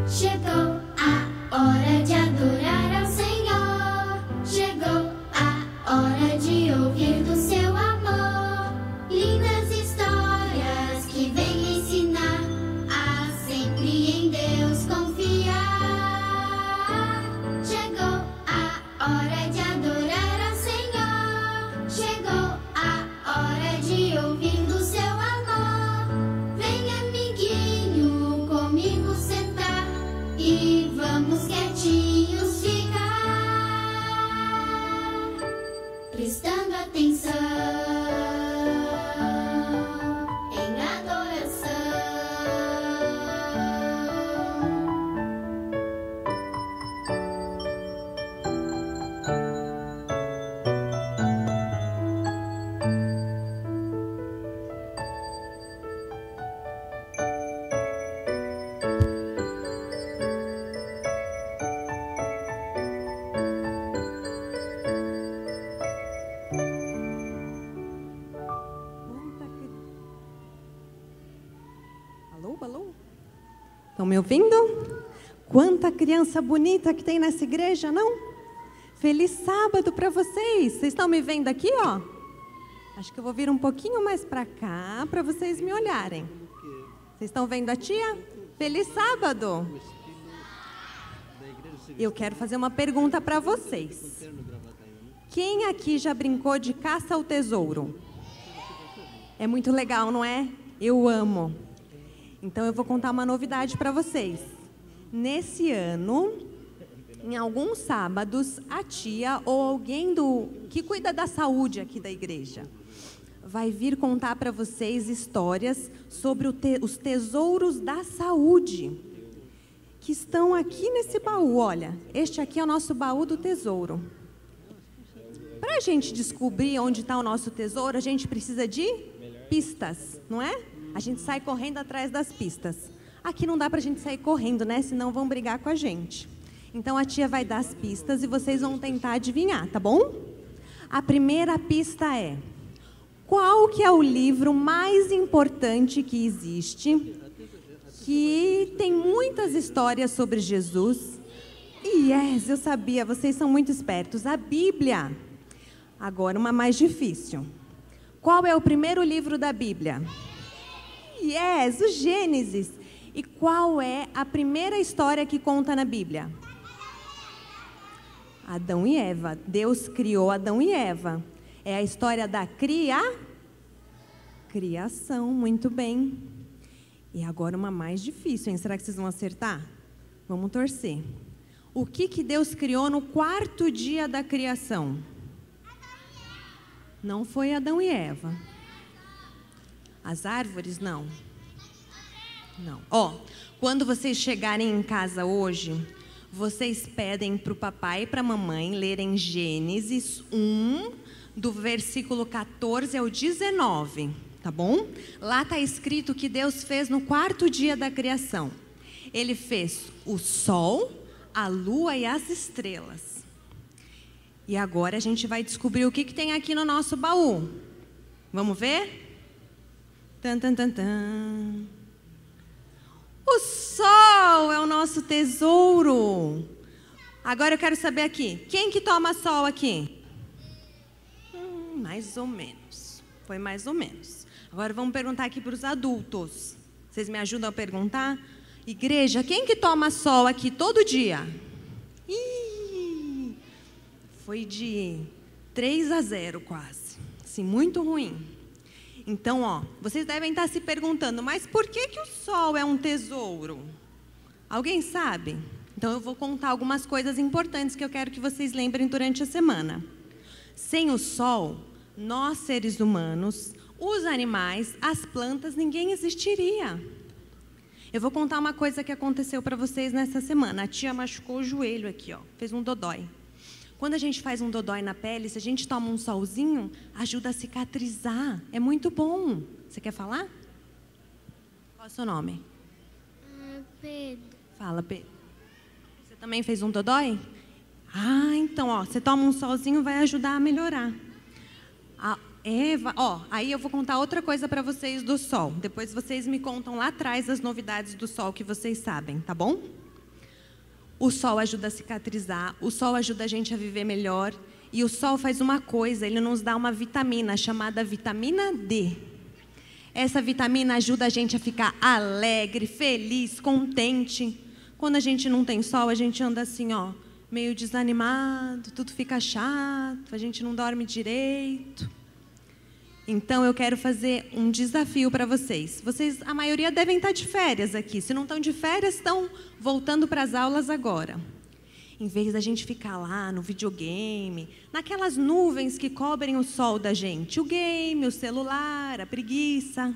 Chegou a hora de adorar ao Senhor. Chegou a hora de ouvir do seu amor. Lindas histórias que vêm ensinar a sempre em Deus confiar. Chegou a hora de adorar ao Senhor. Chegou a hora de ouvir do seu amor. Vem, amiguinho, comigo sentar e vamos quietinhos ficar, prestando atenção em adoração. Alô, alô? Estão me ouvindo? Quanta criança bonita que tem nessa igreja, não? Feliz sábado para vocês. Vocês estão me vendo aqui, ó? Acho que eu vou vir um pouquinho mais para cá para vocês me olharem. Vocês estão vendo a tia? Feliz sábado. Eu quero fazer uma pergunta para vocês. Quem aqui já brincou de caça ao tesouro? É muito legal, não é? Eu amo. Então eu vou contar uma novidade para vocês. Nesse ano, em alguns sábados, a tia ou alguém que cuida da saúde aqui da igreja vai vir contar para vocês histórias sobre os tesouros da saúde que estão aqui nesse baú. Olha, este aqui é o nosso baú do tesouro. Para a gente descobrir onde está o nosso tesouro, a gente precisa de pistas, não é? A gente sai correndo atrás das pistas. Aqui não dá para a gente sair correndo, né? Senão vão brigar com a gente. Então a tia vai dar as pistas e vocês vão tentar adivinhar, tá bom? A primeira pista é: qual que é o livro mais importante que existe, que tem muitas histórias sobre Jesus? Yes, eu sabia, vocês são muito espertos. A Bíblia. Agora uma mais difícil. Qual é o primeiro livro da Bíblia? Yes, o Gênesis. E qual é a primeira história que conta na Bíblia? Adão e Eva. Deus criou Adão e Eva. É a história da criação. Muito bem. E agora uma mais difícil, hein? Será que vocês vão acertar? Vamos torcer. O que Deus criou no quarto dia da criação? Não foi Adão e Eva. As árvores, não. Não. Ó, quando vocês chegarem em casa hoje, vocês pedem para o papai e para a mamãe lerem Gênesis 1, do versículo 14 ao 19, tá bom? Lá está escrito que Deus fez no quarto dia da criação. Ele fez o sol, a lua e as estrelas. E agora a gente vai descobrir o que tem aqui no nosso baú. Vamos ver? Tan, tan, tan, tan. O sol é o nosso tesouro. Agora eu quero saber aqui, quem que toma sol aqui? Mais ou menos. Foi mais ou menos. Agora vamos perguntar aqui para os adultos. Vocês me ajudam a perguntar? Igreja, quem que toma sol aqui todo dia? Foi de 3-0 quase. Assim, muito ruim. Então, ó, vocês devem estar se perguntando, mas por que o sol é um tesouro? Alguém sabe? Então eu vou contar algumas coisas importantes que eu quero que vocês lembrem durante a semana. Sem o sol, nós seres humanos, os animais, as plantas, ninguém existiria. Eu vou contar uma coisa que aconteceu para vocês nessa semana. A tia machucou o joelho aqui, ó, fez um dodói. Quando a gente faz um dodói na pele, se a gente toma um solzinho, ajuda a cicatrizar. É muito bom. Você quer falar? Qual é o seu nome? Pedro. Fala, Pedro. Você também fez um dodói? Ah, então, ó, você toma um solzinho, vai ajudar a melhorar. A Eva, ó, aí eu vou contar outra coisa para vocês do sol. Depois vocês me contam lá atrás as novidades do sol que vocês sabem, tá bom? O sol ajuda a cicatrizar, o sol ajuda a gente a viver melhor. E o sol faz uma coisa, ele nos dá uma vitamina chamada vitamina D. Essa vitamina ajuda a gente a ficar alegre, feliz, contente. Quando a gente não tem sol, a gente anda assim, ó, meio desanimado, tudo fica chato, a gente não dorme direito. Então eu quero fazer um desafio para vocês. Vocês, a maioria devem estar de férias aqui. Se não estão de férias, estão voltando para as aulas agora. Em vez da gente ficar lá no videogame, naquelas nuvens que cobrem o sol da gente, o game, o celular, a preguiça,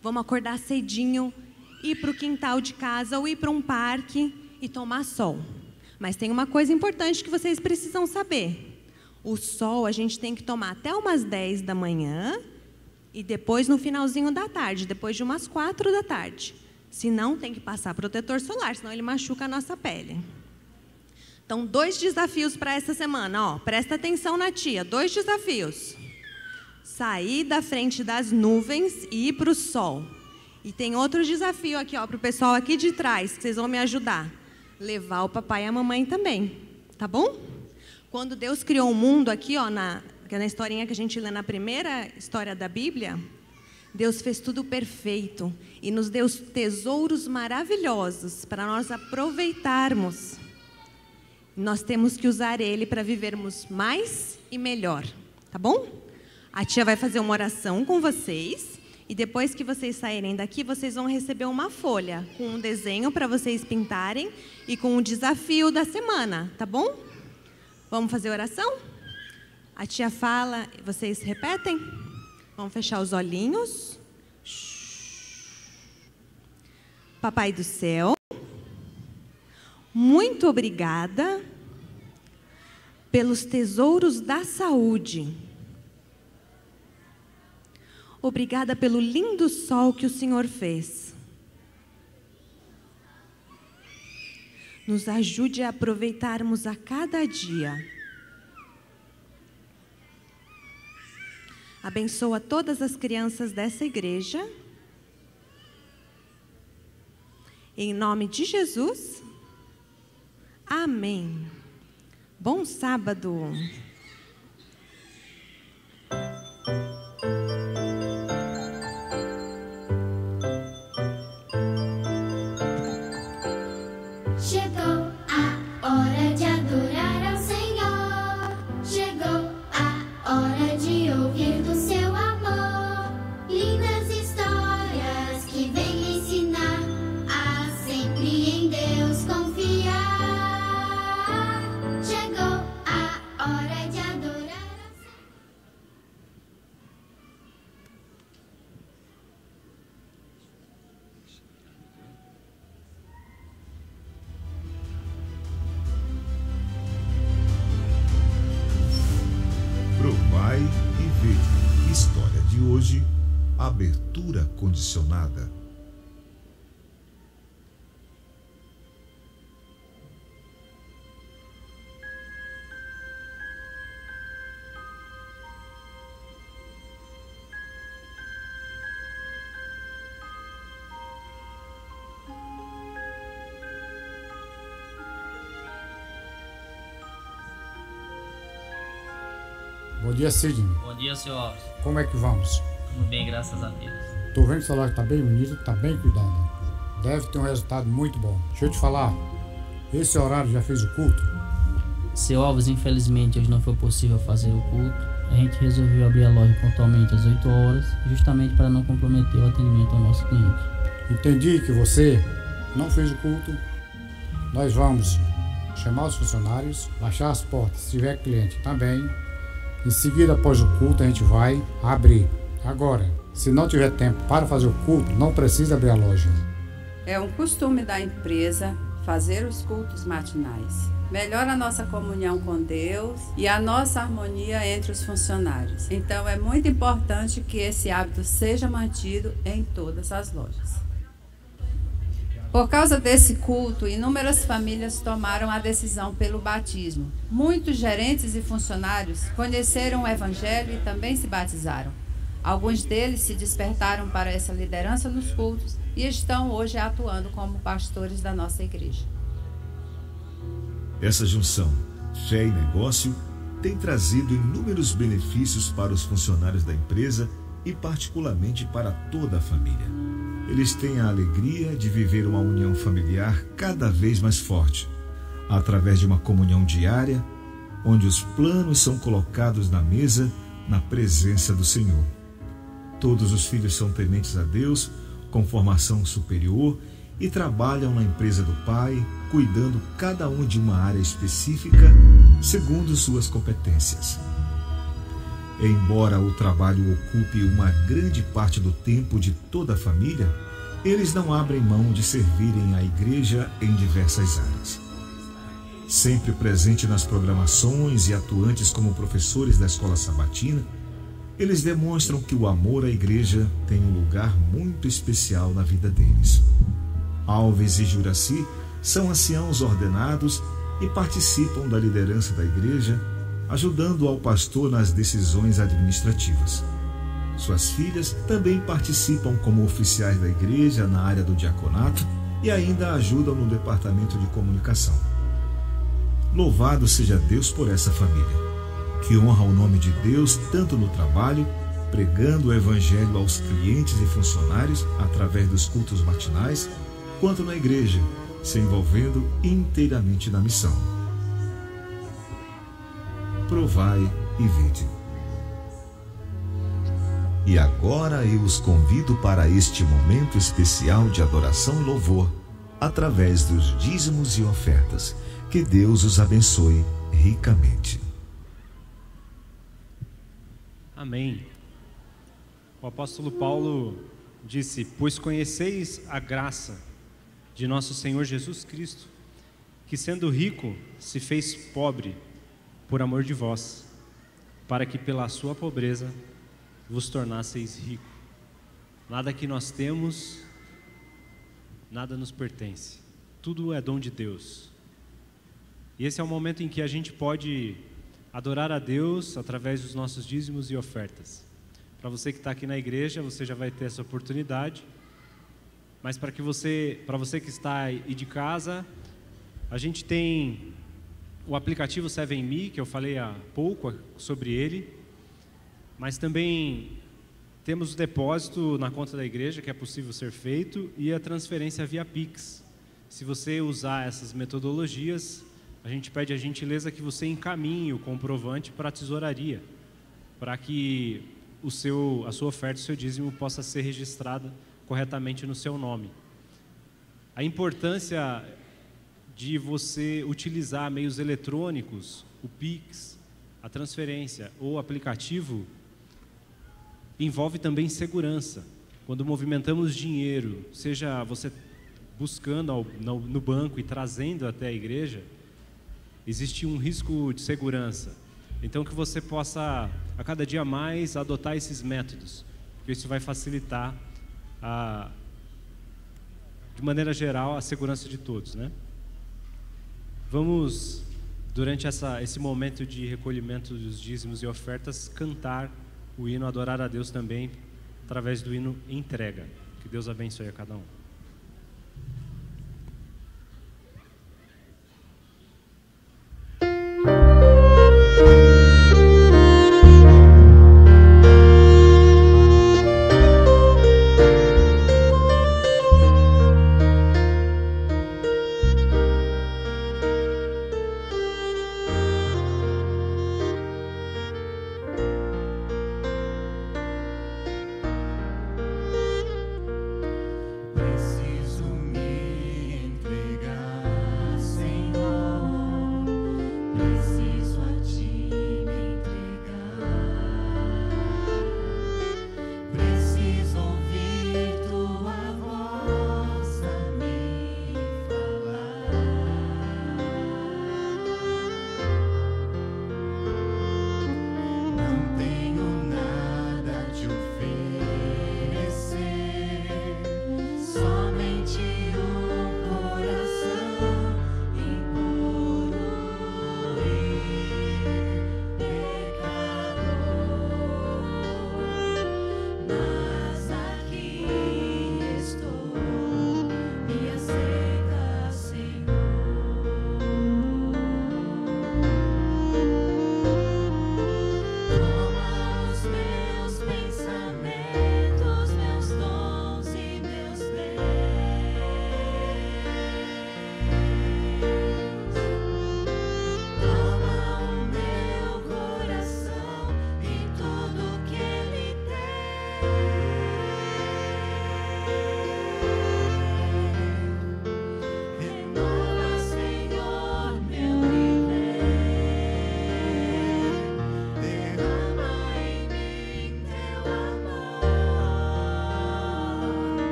vamos acordar cedinho, ir para o quintal de casa ou ir para um parque e tomar sol. Mas tem uma coisa importante que vocês precisam saber. O sol a gente tem que tomar até umas 10 da manhã e depois no finalzinho da tarde, depois de umas 4 da tarde. Senão tem que passar protetor solar, senão ele machuca a nossa pele. Então, 2 desafios para essa semana. Ó, presta atenção na tia, 2 desafios. Sair da frente das nuvens e ir para o sol. E tem outro desafio aqui, ó, para o pessoal aqui de trás, que vocês vão me ajudar. Levar o papai e a mamãe também, tá bom? Quando Deus criou o mundo aqui, ó, na historinha que a gente lê na primeira história da Bíblia, Deus fez tudo perfeito e nos deu tesouros maravilhosos para nós aproveitarmos. Nós temos que usar ele para vivermos mais e melhor, tá bom? A tia vai fazer uma oração com vocês e depois que vocês saírem daqui, vocês vão receber uma folha com um desenho para vocês pintarem e com o desafio da semana, tá bom? Vamos fazer oração? A tia fala, vocês repetem? Vamos fechar os olhinhos. Papai do céu, muito obrigada pelos tesouros da saúde. Obrigada pelo lindo sol que o Senhor fez. Nos ajude a aproveitarmos a cada dia. Abençoa todas as crianças dessa igreja. Em nome de Jesus. Amém. Bom sábado. Chegou a hora de adorar ao Senhor. Chegou a hora de ouvir do seu amor. Lindas histórias que vêm ensinar a sempre em Deus confiar. Chegou a hora de adorar ao Senhor. Provai e vede. História de hoje, abertura condicionada. Bom dia, Sidney. Bom dia, senhor Alves. Como é que vamos? Tudo bem, graças a Deus. Tô vendo que essa loja tá bem bonita, tá bem cuidada. Deve ter um resultado muito bom. Deixa eu te falar, esse horário já fez o culto? Seu Alves, infelizmente hoje não foi possível fazer o culto. A gente resolveu abrir a loja pontualmente às 8 horas, justamente para não comprometer o atendimento ao nosso cliente. Entendi que você não fez o culto. Nós vamos chamar os funcionários, baixar as portas se tiver cliente também. Em seguida, após o culto, a gente vai abrir. Agora, se não tiver tempo para fazer o culto, não precisa abrir a loja. É um costume da empresa fazer os cultos matinais. Melhora a nossa comunhão com Deus e a nossa harmonia entre os funcionários. Então, é muito importante que esse hábito seja mantido em todas as lojas. Por causa desse culto, inúmeras famílias tomaram a decisão pelo batismo. Muitos gerentes e funcionários conheceram o Evangelho e também se batizaram. Alguns deles se despertaram para essa liderança nos cultos e estão hoje atuando como pastores da nossa igreja. Essa junção, fé e negócio, tem trazido inúmeros benefícios para os funcionários da empresa e particularmente para toda a família. Eles têm a alegria de viver uma união familiar cada vez mais forte, através de uma comunhão diária, onde os planos são colocados na mesa, na presença do Senhor. Todos os filhos são tementes a Deus, com formação superior, e trabalham na empresa do Pai, cuidando cada um de uma área específica, segundo suas competências. Embora o trabalho ocupe uma grande parte do tempo de toda a família, eles não abrem mão de servirem à igreja em diversas áreas. Sempre presente nas programações e atuantes como professores da escola sabatina, eles demonstram que o amor à igreja tem um lugar muito especial na vida deles. Alves e Juraci são anciãos ordenados e participam da liderança da igreja, ajudando ao pastor nas decisões administrativas. Suas filhas também participam como oficiais da igreja na área do diaconato e ainda ajudam no departamento de comunicação. Louvado seja Deus por essa família, que honra o nome de Deus tanto no trabalho, pregando o evangelho aos clientes e funcionários através dos cultos matinais, quanto na igreja, se envolvendo inteiramente na missão. Provai e vede. E agora eu os convido para este momento especial de adoração e louvor, através dos dízimos e ofertas. Que Deus os abençoe ricamente. Amém. O apóstolo Paulo disse: pois conheceis a graça de nosso Senhor Jesus Cristo, que sendo rico se fez pobre por amor de vós, para que pela sua pobreza vos tornasseis rico. Nada que nós temos, nada nos pertence. Tudo é dom de Deus. E esse é o momento em que a gente pode adorar a Deus através dos nossos dízimos e ofertas. Para você que está aqui na igreja, você já vai ter essa oportunidade. Mas para você que está aí de casa, a gente tem o aplicativo 7Me, que eu falei há pouco sobre ele, mas também temos o depósito na conta da igreja, que é possível ser feito, e a transferência via Pix. Se você usar essas metodologias, a gente pede a gentileza que você encaminhe o comprovante para a tesouraria, para que a sua oferta, o seu dízimo possa ser registrada corretamente no seu nome. A importância de você utilizar meios eletrônicos, o Pix, a transferência ou o aplicativo, envolve também segurança. Quando movimentamos dinheiro, seja você buscando no banco e trazendo até a igreja, existe um risco de segurança. Então que você possa, a cada dia mais, adotar esses métodos, porque isso vai facilitar de maneira geral, a segurança de todos, né? Vamos, durante esse momento de recolhimento dos dízimos e ofertas, cantar o hino, adorar a Deus também, através do hino Entrega. Que Deus abençoe a cada um.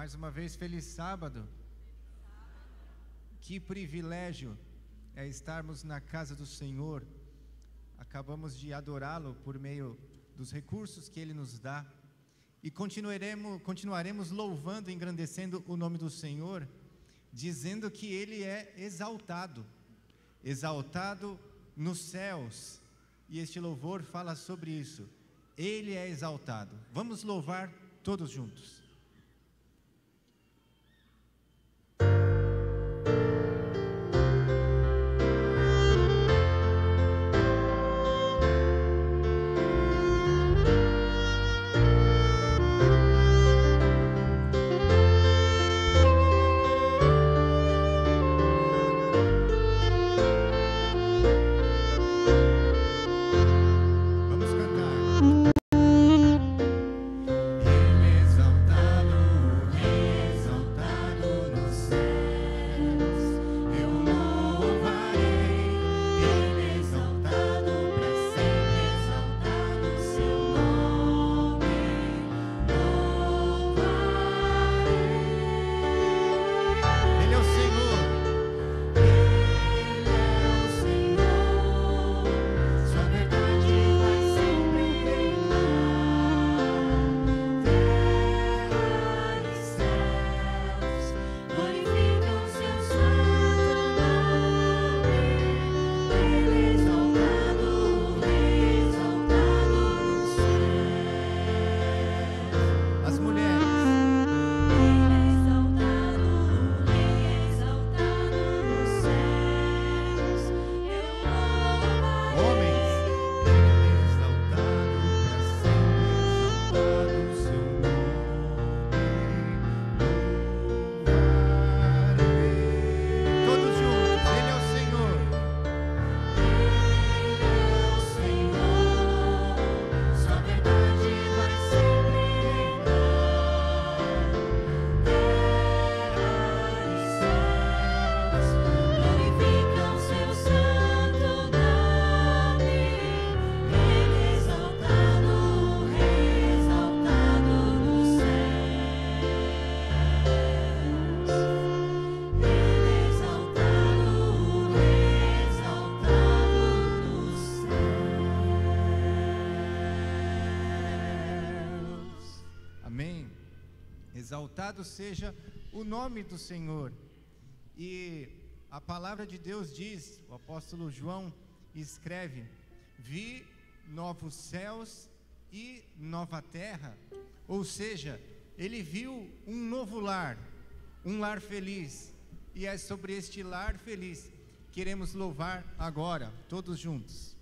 Mais uma vez, feliz sábado. Que privilégio é estarmos na casa do Senhor. Acabamos de adorá-lo por meio dos recursos que Ele nos dá. E continuaremos louvando e engrandecendo o nome do Senhor, dizendo que Ele é exaltado nos céus. E este louvor fala sobre isso. Ele é exaltado. Vamos louvar todos juntos. Exaltado seja o nome do Senhor. E a palavra de Deus diz, o apóstolo João escreve: vi novos céus e nova terra. Ou seja, ele viu um novo lar, um lar feliz. E é sobre este lar feliz que queremos louvar agora, todos juntos.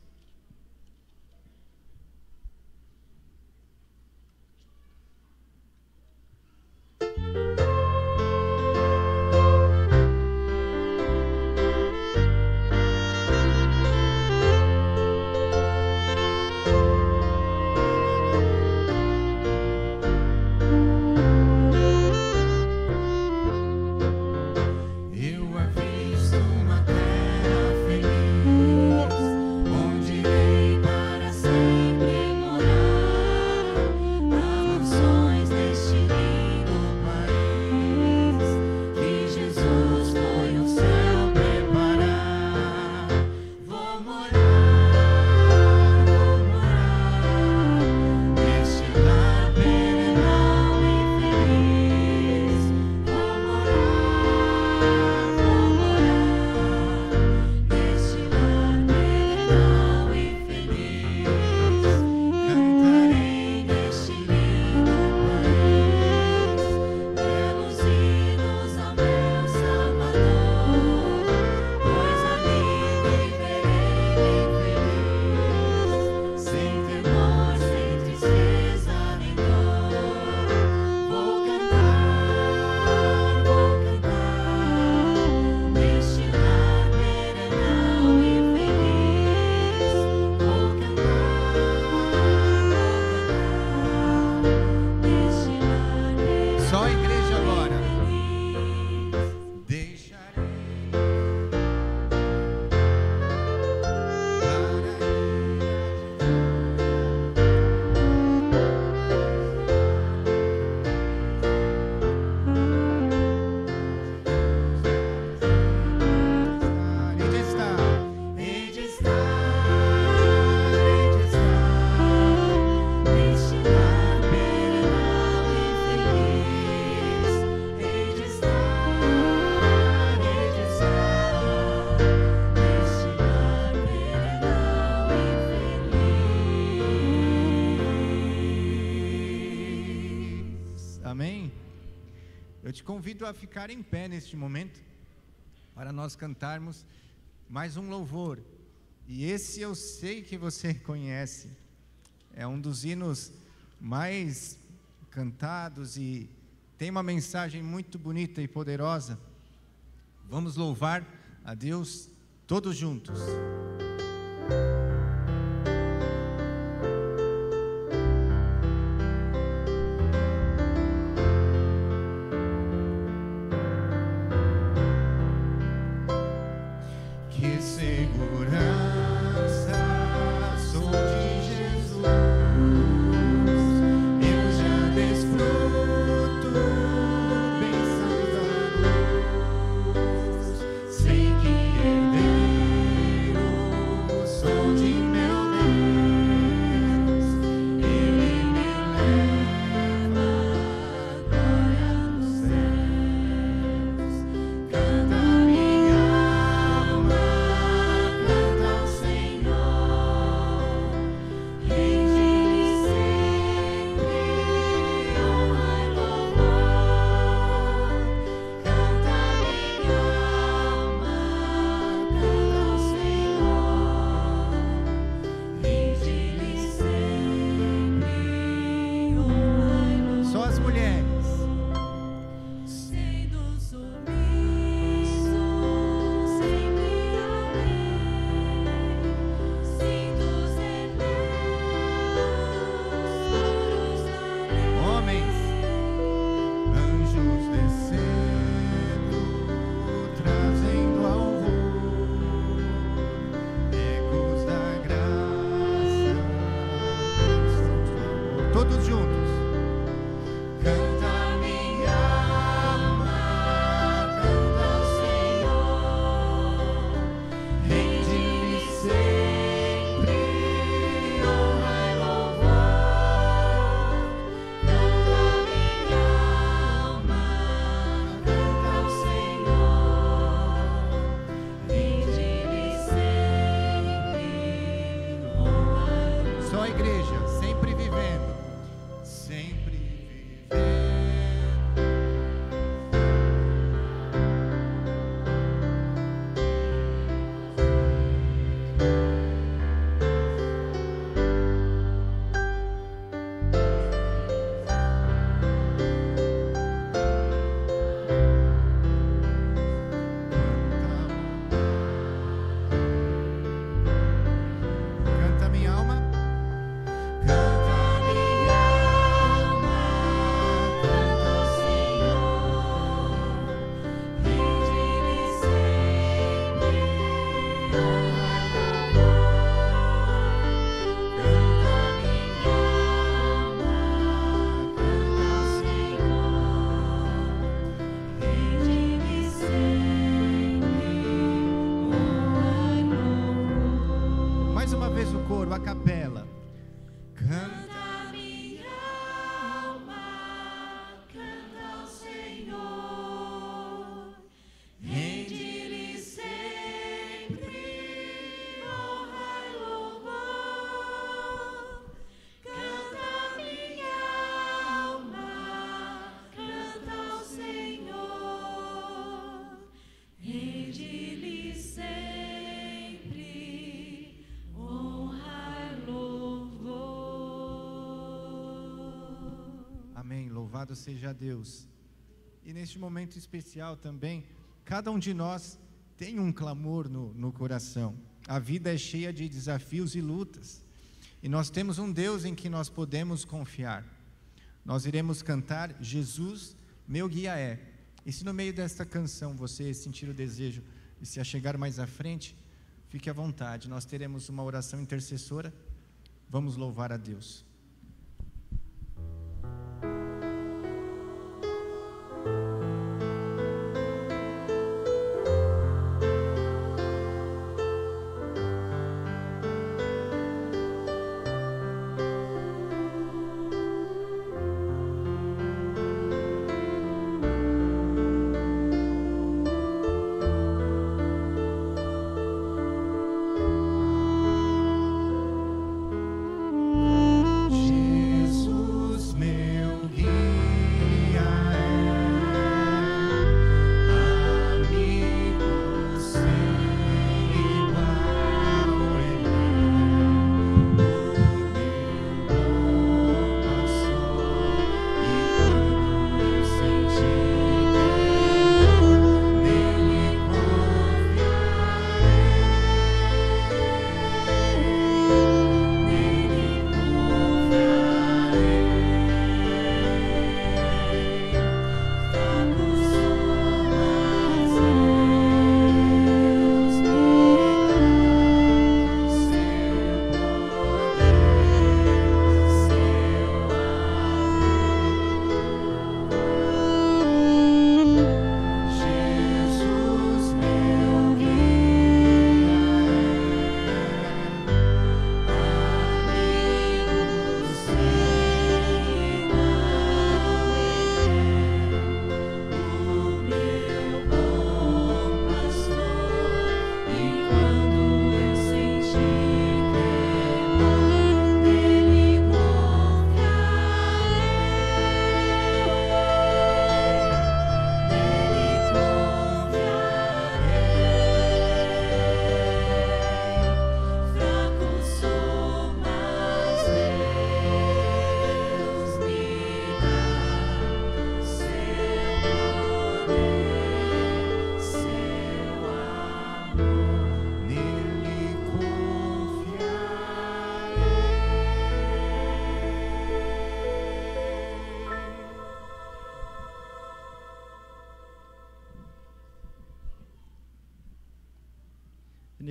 Eu avisto uma terra feliz, te convido a ficar em pé neste momento, para nós cantarmos mais um louvor. E esse eu sei que você conhece. É um dos hinos mais cantados e tem uma mensagem muito bonita e poderosa. Vamos louvar a Deus todos juntos. Que segurança sou de Jesus, eu já desfruto bênçãos da luz, sei que herdeiro sou de meu Deus, Ele me leva agora nos céus, canta minha alma. Canta ao Senhor, rende-lhe sempre honra e louvor. Canta minha alma, canta ao Senhor, rende-lhe sempre honra e louvor. Só as mulheres. Sendo submisso sempre ao Rei, sinto os herdeiros da lei. Homens, anjos descendo, trazendo ao voo ecos da graça, bênçãos do amor. Todos juntos. Canta minha alma, canta ao Senhor, rende-lhe sempre honra e louvor. Canta minha alma, canta ao Senhor, rende-lhe sempre honra e louvor. Só a igreja, sempre vivendo, sempre vivendo. Canta minha alma, canta minha alma, canta ao Senhor, rende-lhe sempre honra e louvor. Canta minha alma, canta ao Senhor, rende-lhe sempre honra e louvor. Mais uma vez o coro, a capela. Canta minha alma, canta ao Senhor, rende-lhe sempre honra e louvor. Canta minha alma, canta ao Senhor, rende-lhe sempre honra e louvor. Amém. Louvado seja Deus. E neste momento especial também, cada um de nós tem um clamor no coração. A vida é cheia de desafios e lutas. E nós temos um Deus em que nós podemos confiar. Nós iremos cantar Jesus, meu guia é. E se no meio desta canção você sentir o desejo de se achegar mais à frente, fique à vontade. Nós teremos uma oração intercessora. Vamos louvar a Deus.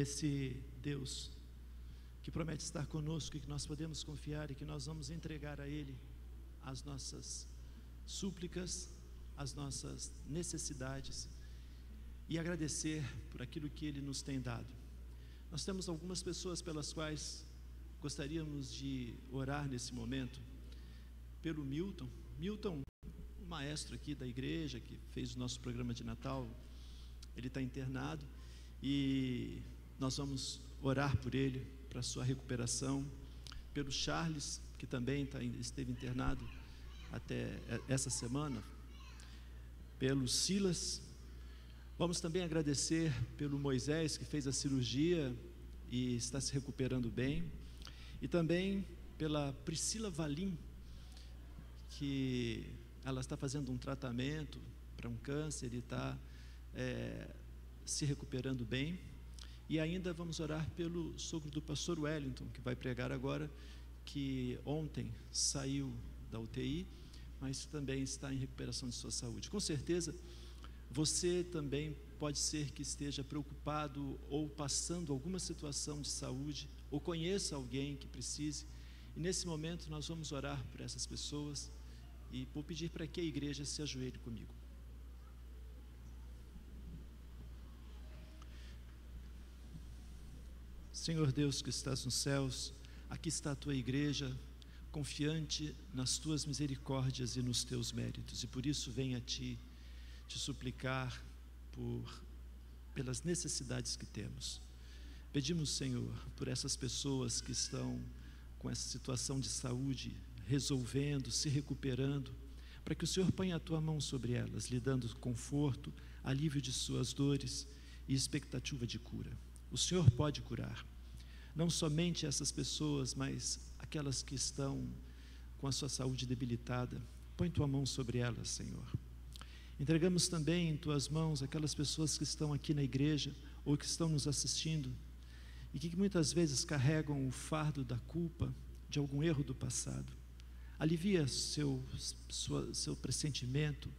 nesse Deus que promete estar conosco e que nós podemos confiar e que nós vamos entregar a Ele as nossas súplicas, as nossas necessidades e agradecer por aquilo que Ele nos tem dado. Nós temos algumas pessoas pelas quais gostaríamos de orar nesse momento. Pelo Milton, o maestro aqui da igreja que fez o nosso programa de Natal, ele está internado e nós vamos orar por ele, para a sua recuperação. Pelo Charles, que também esteve internado até essa semana. Pelo Silas. Vamos também agradecer pelo Moisés, que fez a cirurgia e está se recuperando bem. E também pela Priscila Valim, que ela está fazendo um tratamento para um câncer e está se recuperando bem. E ainda vamos orar pelo sogro do pastor Wellington, que vai pregar agora, que ontem saiu da UTI, mas também está em recuperação de sua saúde. Com certeza, você também pode ser que esteja preocupado ou passando alguma situação de saúde, ou conheça alguém que precise. E nesse momento nós vamos orar por essas pessoas e vou pedir para que a igreja se ajoelhe comigo. Senhor Deus que estás nos céus, aqui está a tua igreja, confiante nas tuas misericórdias e nos teus méritos, e por isso vem a ti te suplicar pelas necessidades que temos. Pedimos, Senhor, por essas pessoas que estão com essa situação de saúde, resolvendo, se recuperando, para que o Senhor ponha a tua mão sobre elas, lhe dando conforto, alívio de suas dores e expectativa de cura. O Senhor pode curar, não somente essas pessoas, mas aquelas que estão com a sua saúde debilitada. Põe tua mão sobre elas, Senhor. Entregamos também em tuas mãos aquelas pessoas que estão aqui na igreja ou que estão nos assistindo e que muitas vezes carregam o fardo da culpa de algum erro do passado. Alivia seu pressentimento,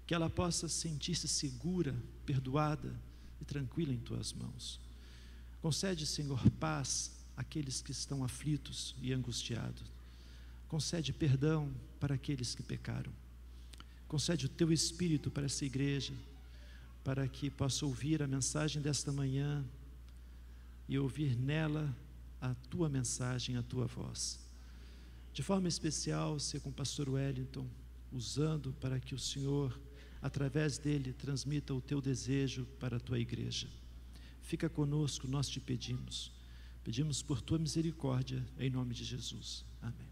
que ela possa sentir-se segura, perdoada e tranquila em tuas mãos. Concede, Senhor, paz àqueles que estão aflitos e angustiados. Concede perdão para aqueles que pecaram. Concede o teu Espírito para essa igreja, para que possa ouvir a mensagem desta manhã e ouvir nela a tua mensagem, a tua voz. De forma especial, ser com o pastor Wellington, usando para que o Senhor, através dele, transmita o teu desejo para a tua igreja. Fica conosco, nós te pedimos. Pedimos por tua misericórdia, em nome de Jesus. Amém.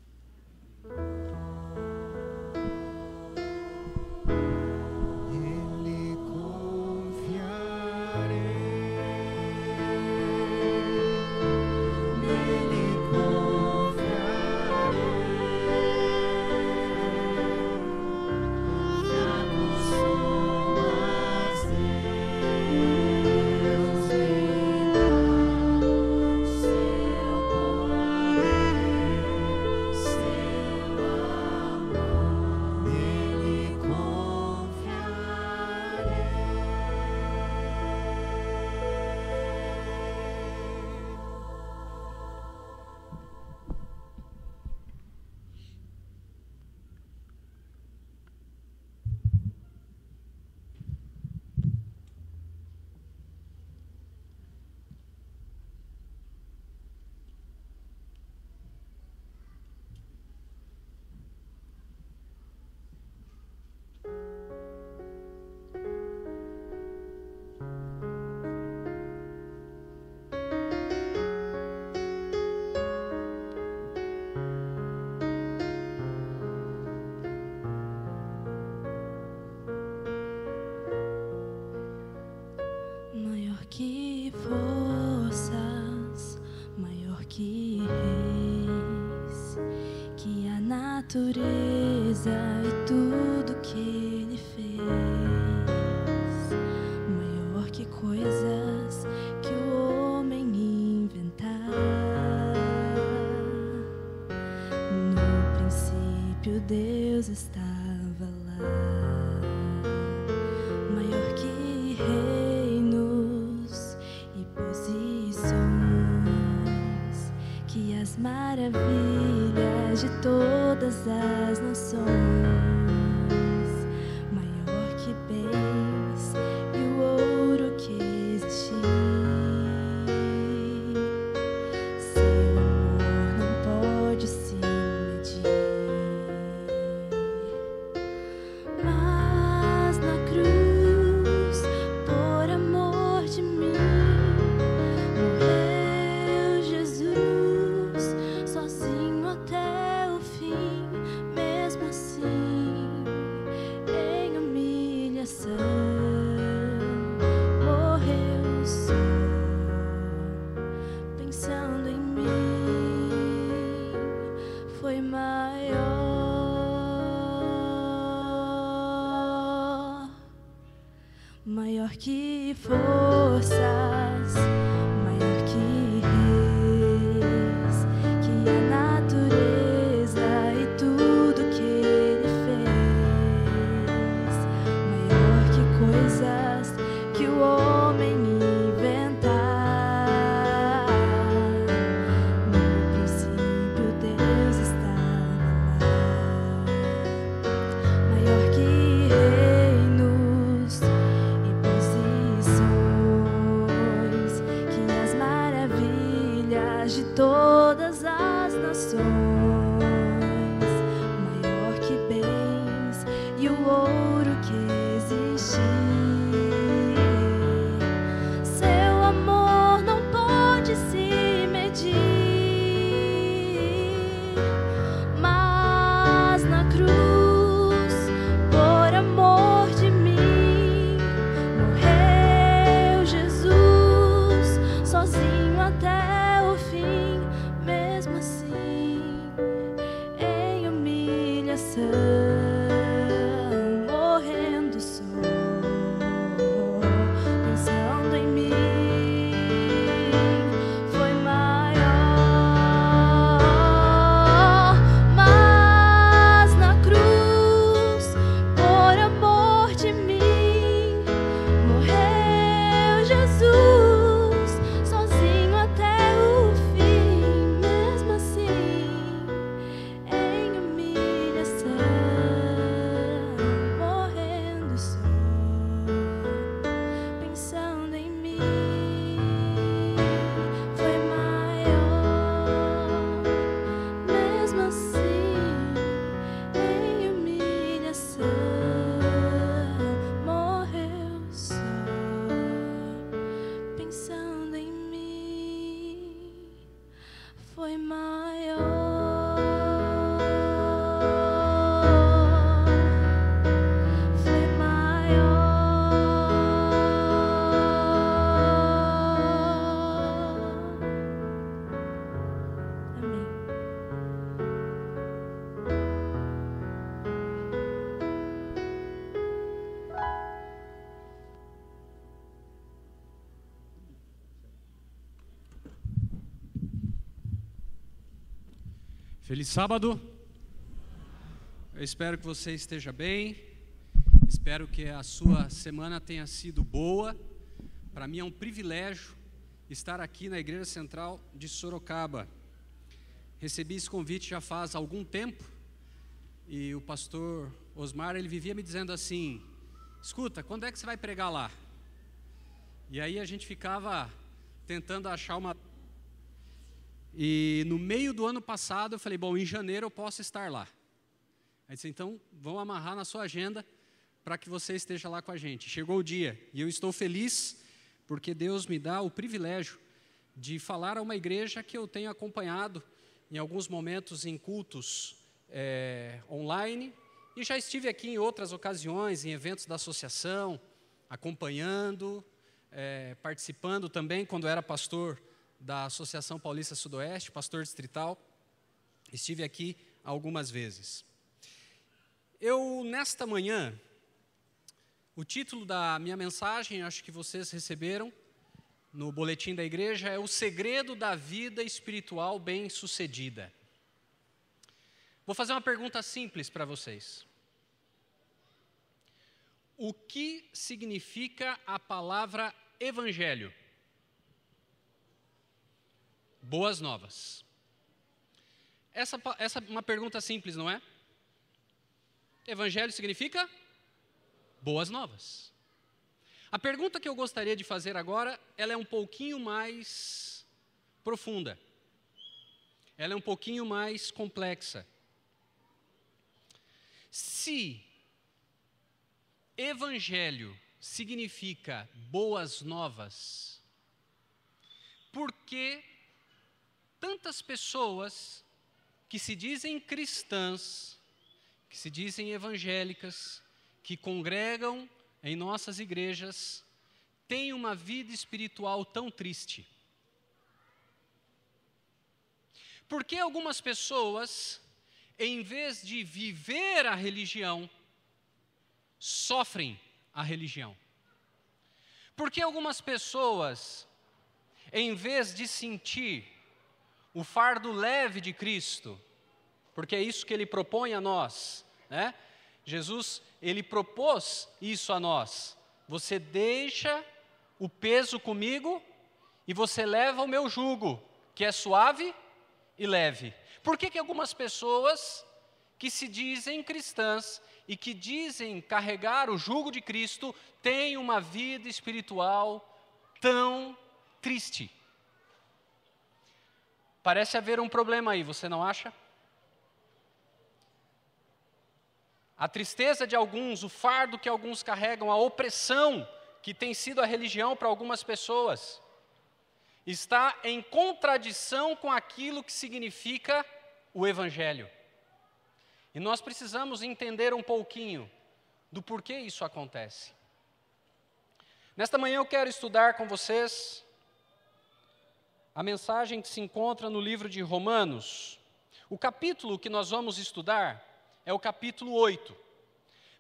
Natureza e tudo que ele fez, maior que coisas que o homem inventar. No princípio Deus estava lá, maior que reinos e posições. as maravilhas de todas as nações, maior que bens e o ouro que existe. Seu amor não pode se medir, mas na cruz, por amor de mim, morreu Jesus, sozinho até o fim. Mesmo assim, em humilhação, morreu só, pensando em mim, foi maior que forças, maior que reis, que a natureza e tudo que ele fez, maior que coisas que o homem inventar. No princípio Deus estava lá, maior que reinos e posições, que as maravilhas de todas as nações, maior que bens e o ouro que existe. Seu amor não pode se medir, mas na cruz, por amor de mim, morreu Jesus, sozinho até o fim. Mesmo assim, em humilhação, morrendo só, pensando em mim, foi maior. Mas na cruz, por amor de mim, morreu Jesus, sozinho até o fim. Mesmo assim, em humilhação, morrendo só, pensando em mim, foi maior. Mesmo assim, em humilhação, morreu só, pensando em mim, foi maior. Foi maior. Amém. Feliz sábado. Eu espero que você esteja bem. Espero que a sua semana tenha sido boa. Para mim é um privilégio estar aqui na Igreja Central de Sorocaba. Recebi esse convite já faz algum tempo e o pastor Osmar, ele vivia me dizendo assim: escuta, quando é que você vai pregar lá? E aí a gente ficava tentando achar uma... E no meio do ano passado eu falei, bom, em janeiro eu posso estar lá. Aí disse, então vamos amarrar na sua agenda para que você esteja lá com a gente. Chegou o dia e eu estou feliz porque Deus me dá o privilégio de falar a uma igreja que eu tenho acompanhado em alguns momentos em cultos online, e já estive aqui em outras ocasiões, em eventos da associação, acompanhando, participando também quando era pastor da Associação Paulista Sudoeste, pastor distrital. Estive aqui algumas vezes. Eu, nesta manhã, o título da minha mensagem, acho que vocês receberam no boletim da igreja, é O Segredo da Vida Espiritual Bem-Sucedida. Vou fazer uma pergunta simples para vocês. O que significa a palavra evangelho? Boas novas. Essa é uma pergunta simples, não é? Evangelho significa boas novas. A pergunta que eu gostaria de fazer agora, ela é um pouquinho mais profunda. Ela é um pouquinho mais complexa. Se evangelho significa boas novas, por que tantas pessoas que se dizem cristãs, que se dizem evangélicas, que congregam em nossas igrejas, têm uma vida espiritual tão triste? Por que algumas pessoas, em vez de viver a religião, sofrem a religião? Por que algumas pessoas, em vez de sentir o fardo leve de Cristo, porque é isso que Ele propõe a nós, né? Jesus, Ele propôs isso a nós. Você deixa o peso comigo e você leva o meu jugo, que é suave e leve. Por que algumas pessoas que se dizem cristãs e que dizem carregar o jugo de Cristo têm uma vida espiritual tão triste? Parece haver um problema aí, você não acha? A tristeza de alguns, o fardo que alguns carregam, a opressão que tem sido a religião para algumas pessoas, está em contradição com aquilo que significa o Evangelho. E nós precisamos entender um pouquinho do porquê isso acontece. Nesta manhã eu quero estudar com vocês a mensagem que se encontra no livro de Romanos. O capítulo que nós vamos estudar é o capítulo 8.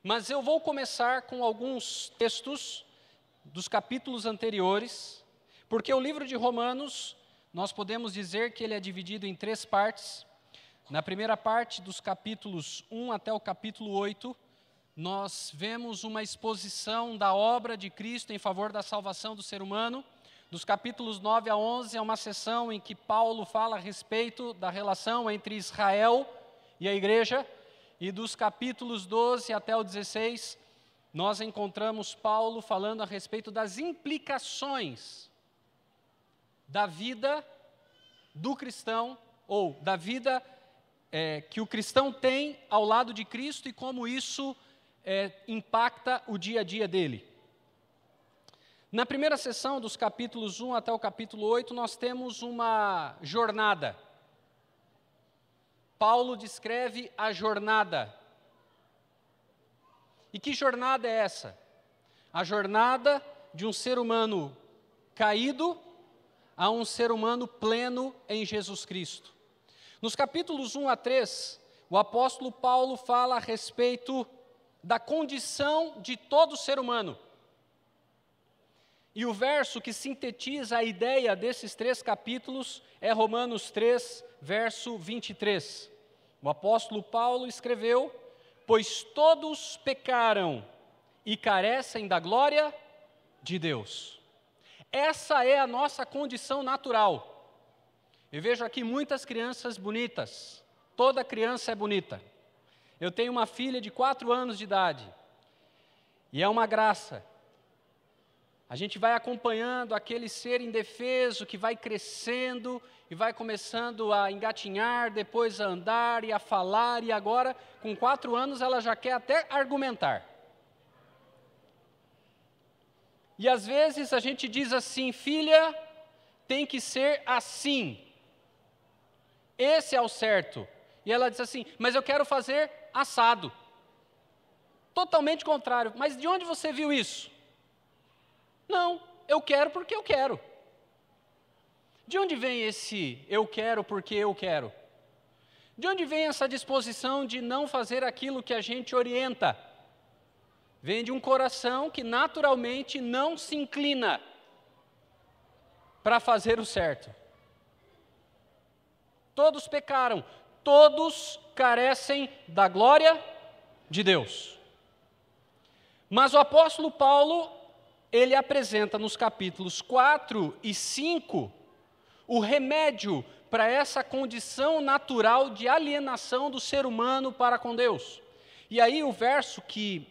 Mas eu vou começar com alguns textos dos capítulos anteriores, porque o livro de Romanos, nós podemos dizer que ele é dividido em 3 partes. Na primeira parte, dos capítulos 1 até o capítulo 8, nós vemos uma exposição da obra de Cristo em favor da salvação do ser humano. Dos capítulos 9 a 11, é uma sessão em que Paulo fala a respeito da relação entre Israel e a igreja. E dos capítulos 12 até o 16, nós encontramos Paulo falando a respeito das implicações da vida do cristão, ou da vida que o cristão tem ao lado de Cristo e como isso impacta o dia a dia dele. Na primeira sessão, dos capítulos 1 até o capítulo 8, nós temos uma jornada. Paulo descreve a jornada. E que jornada é essa? A jornada de um ser humano caído a um ser humano pleno em Jesus Cristo. Nos capítulos 1 a 3, o apóstolo Paulo fala a respeito da condição de todo ser humano. E o verso que sintetiza a ideia desses 3 capítulos é Romanos 3, verso 23. O apóstolo Paulo escreveu: pois todos pecaram e carecem da glória de Deus. Essa é a nossa condição natural. Eu vejo aqui muitas crianças bonitas. Toda criança é bonita. Eu tenho uma filha de 4 anos de idade. E é uma graça. A gente vai acompanhando aquele ser indefeso que vai crescendo e vai começando a engatinhar, depois a andar e a falar, e agora, com 4 anos, ela já quer até argumentar. E às vezes a gente diz assim: filha, tem que ser assim. Esse é o certo. E ela diz assim: mas eu quero fazer assado. Totalmente contrário. Mas de onde você viu isso? Não, eu quero porque eu quero. De onde vem esse eu quero porque eu quero? De onde vem essa disposição de não fazer aquilo que a gente orienta? Vem de um coração que naturalmente não se inclina para fazer o certo. Todos pecaram, todos carecem da glória de Deus. Mas o apóstolo Paulo, ele apresenta nos capítulos 4 e 5 o remédio para essa condição natural de alienação do ser humano para com Deus. E aí o verso que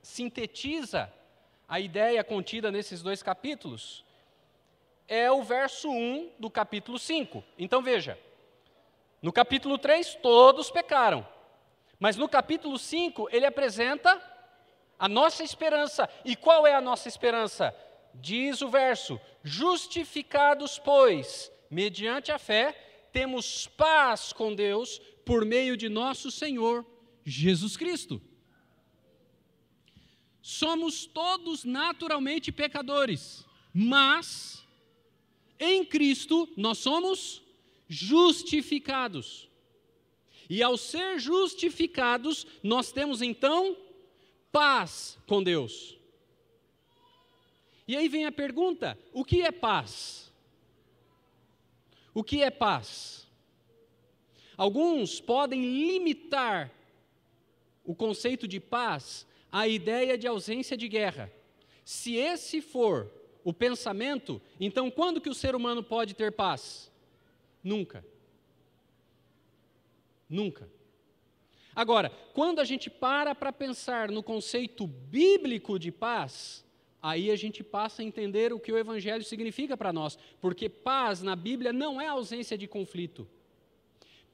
sintetiza a ideia contida nesses 2 capítulos é o verso 1 do capítulo 5. Então veja, no capítulo 3 todos pecaram, mas no capítulo 5 ele apresenta a nossa esperança. E qual é a nossa esperança? Diz o verso: justificados, pois, mediante a fé, temos paz com Deus por meio de nosso Senhor Jesus Cristo. Somos todos naturalmente pecadores, mas em Cristo nós somos justificados. E ao ser justificados, nós temos então paz com Deus. E aí vem a pergunta: o que é paz? O que é paz? Alguns podem limitar o conceito de paz à ideia de ausência de guerra. Se esse for o pensamento, então quando que o ser humano pode ter paz? Nunca. Nunca. Agora, quando a gente para pensar no conceito bíblico de paz, aí a gente passa a entender o que o Evangelho significa para nós, porque paz na Bíblia não é ausência de conflito.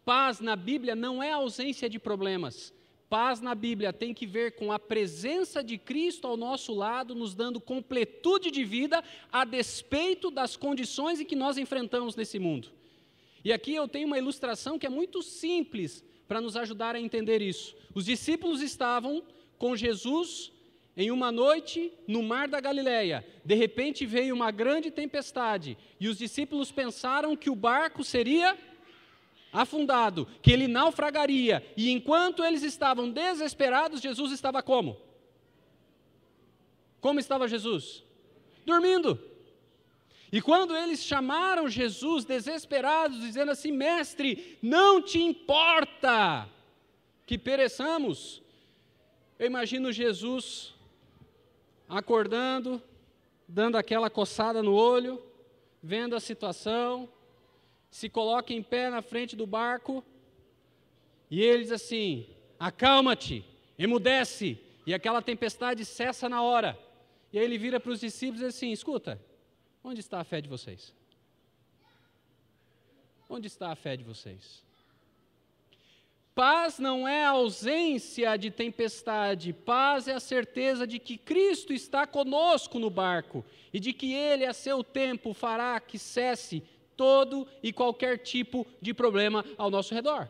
Paz na Bíblia não é ausência de problemas. Paz na Bíblia tem que ver com a presença de Cristo ao nosso lado, nos dando completude de vida a despeito das condições em que nós enfrentamos nesse mundo. E aqui eu tenho uma ilustração que é muito simples para nos ajudar a entender isso. Os discípulos estavam com Jesus em uma noite no mar da Galileia. De repente veio uma grande tempestade e os discípulos pensaram que o barco seria afundado, que ele naufragaria. E enquanto eles estavam desesperados, Jesus estava como? Como estava Jesus? Dormindo. E quando eles chamaram Jesus desesperados, dizendo assim: mestre, não te importa que pereçamos? Eu imagino Jesus acordando, dando aquela coçada no olho, vendo a situação, se coloca em pé na frente do barco, e ele diz assim: acalma-te, emudece, e aquela tempestade cessa na hora. E aí ele vira para os discípulos e diz assim: escuta, onde está a fé de vocês? Onde está a fé de vocês? Paz não é a ausência de tempestade, paz é a certeza de que Cristo está conosco no barco e de que Ele, a seu tempo, fará que cesse todo e qualquer tipo de problema ao nosso redor.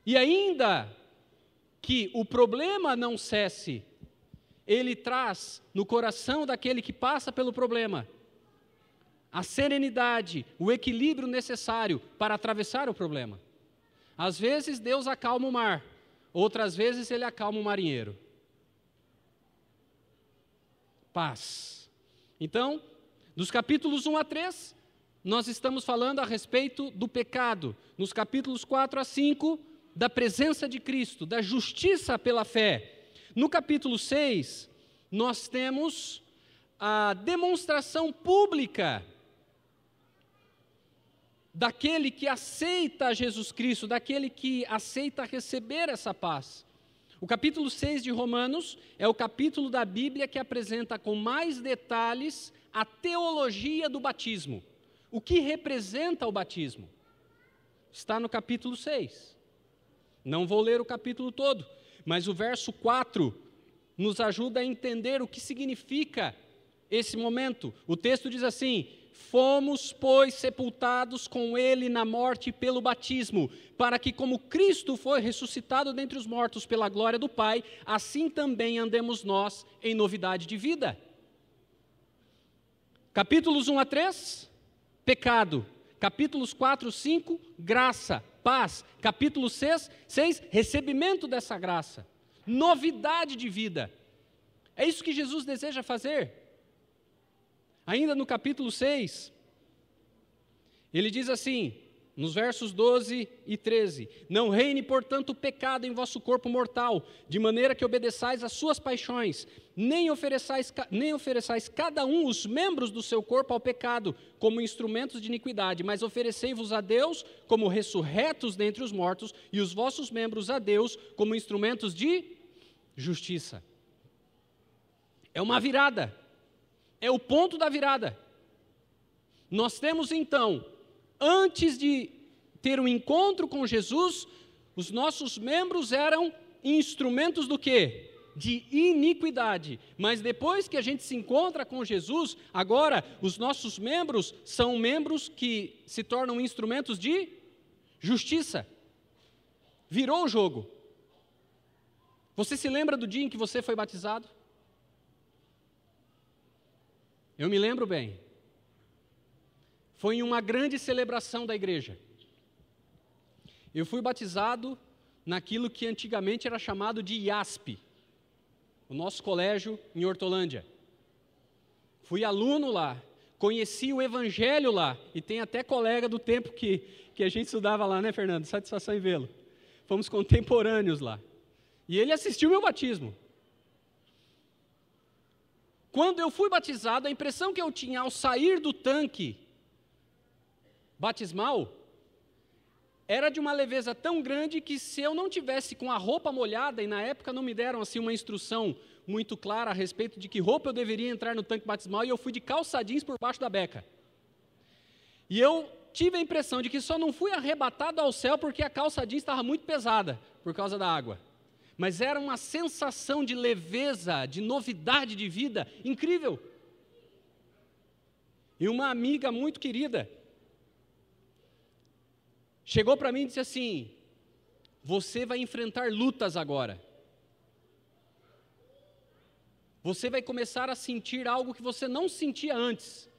E ainda que o problema não cesse, Ele traz no coração daquele que passa pelo problema a serenidade, o equilíbrio necessário para atravessar o problema. Às vezes Deus acalma o mar, outras vezes Ele acalma o marinheiro. Paz. Então, dos capítulos 1 a 3, nós estamos falando a respeito do pecado. Nos capítulos 4 a 5, da presença de Cristo, da justiça pela fé. No capítulo 6, nós temos a demonstração pública daquele que aceita Jesus Cristo, daquele que aceita receber essa paz. O capítulo 6 de Romanos é o capítulo da Bíblia que apresenta com mais detalhes a teologia do batismo. O que representa o batismo? Está no capítulo 6. Não vou ler o capítulo todo, mas o verso 4 nos ajuda a entender o que significa esse momento. O texto diz assim: fomos, pois, sepultados com Ele na morte pelo batismo, para que, como Cristo foi ressuscitado dentre os mortos pela glória do Pai, assim também andemos nós em novidade de vida. Capítulos 1 a 3, pecado. Capítulos 4 e 5, graça, paz. Capítulo 6, recebimento dessa graça. Novidade de vida. É isso que Jesus deseja fazer. Ainda no capítulo 6, ele diz assim: nos versos 12 e 13, não reine, portanto, o pecado em vosso corpo mortal, de maneira que obedeçais às suas paixões, nem ofereçais cada um os membros do seu corpo ao pecado, como instrumentos de iniquidade, mas oferecei-vos a Deus como ressurretos dentre os mortos, e os vossos membros a Deus como instrumentos de justiça. É uma virada, é o ponto da virada. Nós temos então, antes de ter um encontro com Jesus, os nossos membros eram instrumentos do quê? De iniquidade. Mas depois que a gente se encontra com Jesus, agora os nossos membros são membros que se tornam instrumentos de justiça. Virou o jogo. Você se lembra do dia em que você foi batizado? Eu me lembro bem. Foi em uma grande celebração da igreja. Eu fui batizado naquilo que antigamente era chamado de IASP, o nosso colégio em Hortolândia. Fui aluno lá, conheci o evangelho lá, e tem até colega do tempo que a gente estudava lá, né, Fernando? Satisfação em vê-lo. Fomos contemporâneos lá. E ele assistiu meu batismo. Quando eu fui batizado, a impressão que eu tinha ao sair do tanque batismal era de uma leveza tão grande que, se eu não tivesse com a roupa molhada, e na época não me deram assim uma instrução muito clara a respeito de que roupa eu deveria entrar no tanque batismal, e eu fui de calça jeans por baixo da beca. E eu tive a impressão de que só não fui arrebatado ao céu porque a calça jeans estava muito pesada por causa da água. Mas era uma sensação de leveza, de novidade de vida incrível. E uma amiga muito querida chegou para mim e disse assim: você vai enfrentar lutas agora. Você vai começar a sentir algo que você não sentia antes.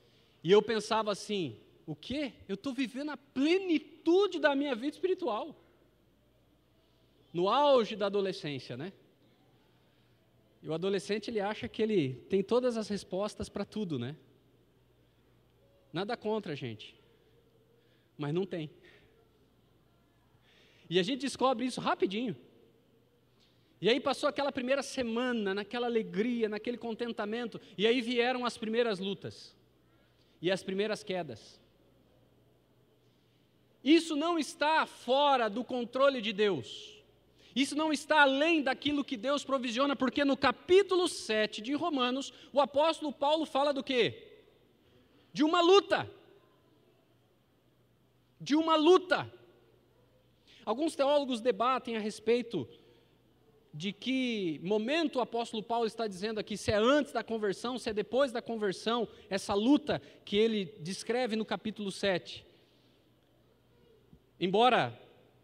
E eu pensava assim: o quê? Eu estou vivendo a plenitude da minha vida espiritual. No auge da adolescência, né? E o adolescente, ele acha que ele tem todas as respostas para tudo, né? Nada contra, gente. Mas não tem. E a gente descobre isso rapidinho. E aí passou aquela primeira semana, naquela alegria, naquele contentamento, e aí vieram as primeiras lutas e as primeiras quedas. Isso não está fora do controle de Deus. Isso não está além daquilo que Deus provisiona, porque no capítulo 7 de Romanos, o apóstolo Paulo fala do quê? De uma luta. De uma luta. Alguns teólogos debatem a respeito de que momento o apóstolo Paulo está dizendo aqui, se é antes da conversão, se é depois da conversão, essa luta que ele descreve no capítulo 7. Embora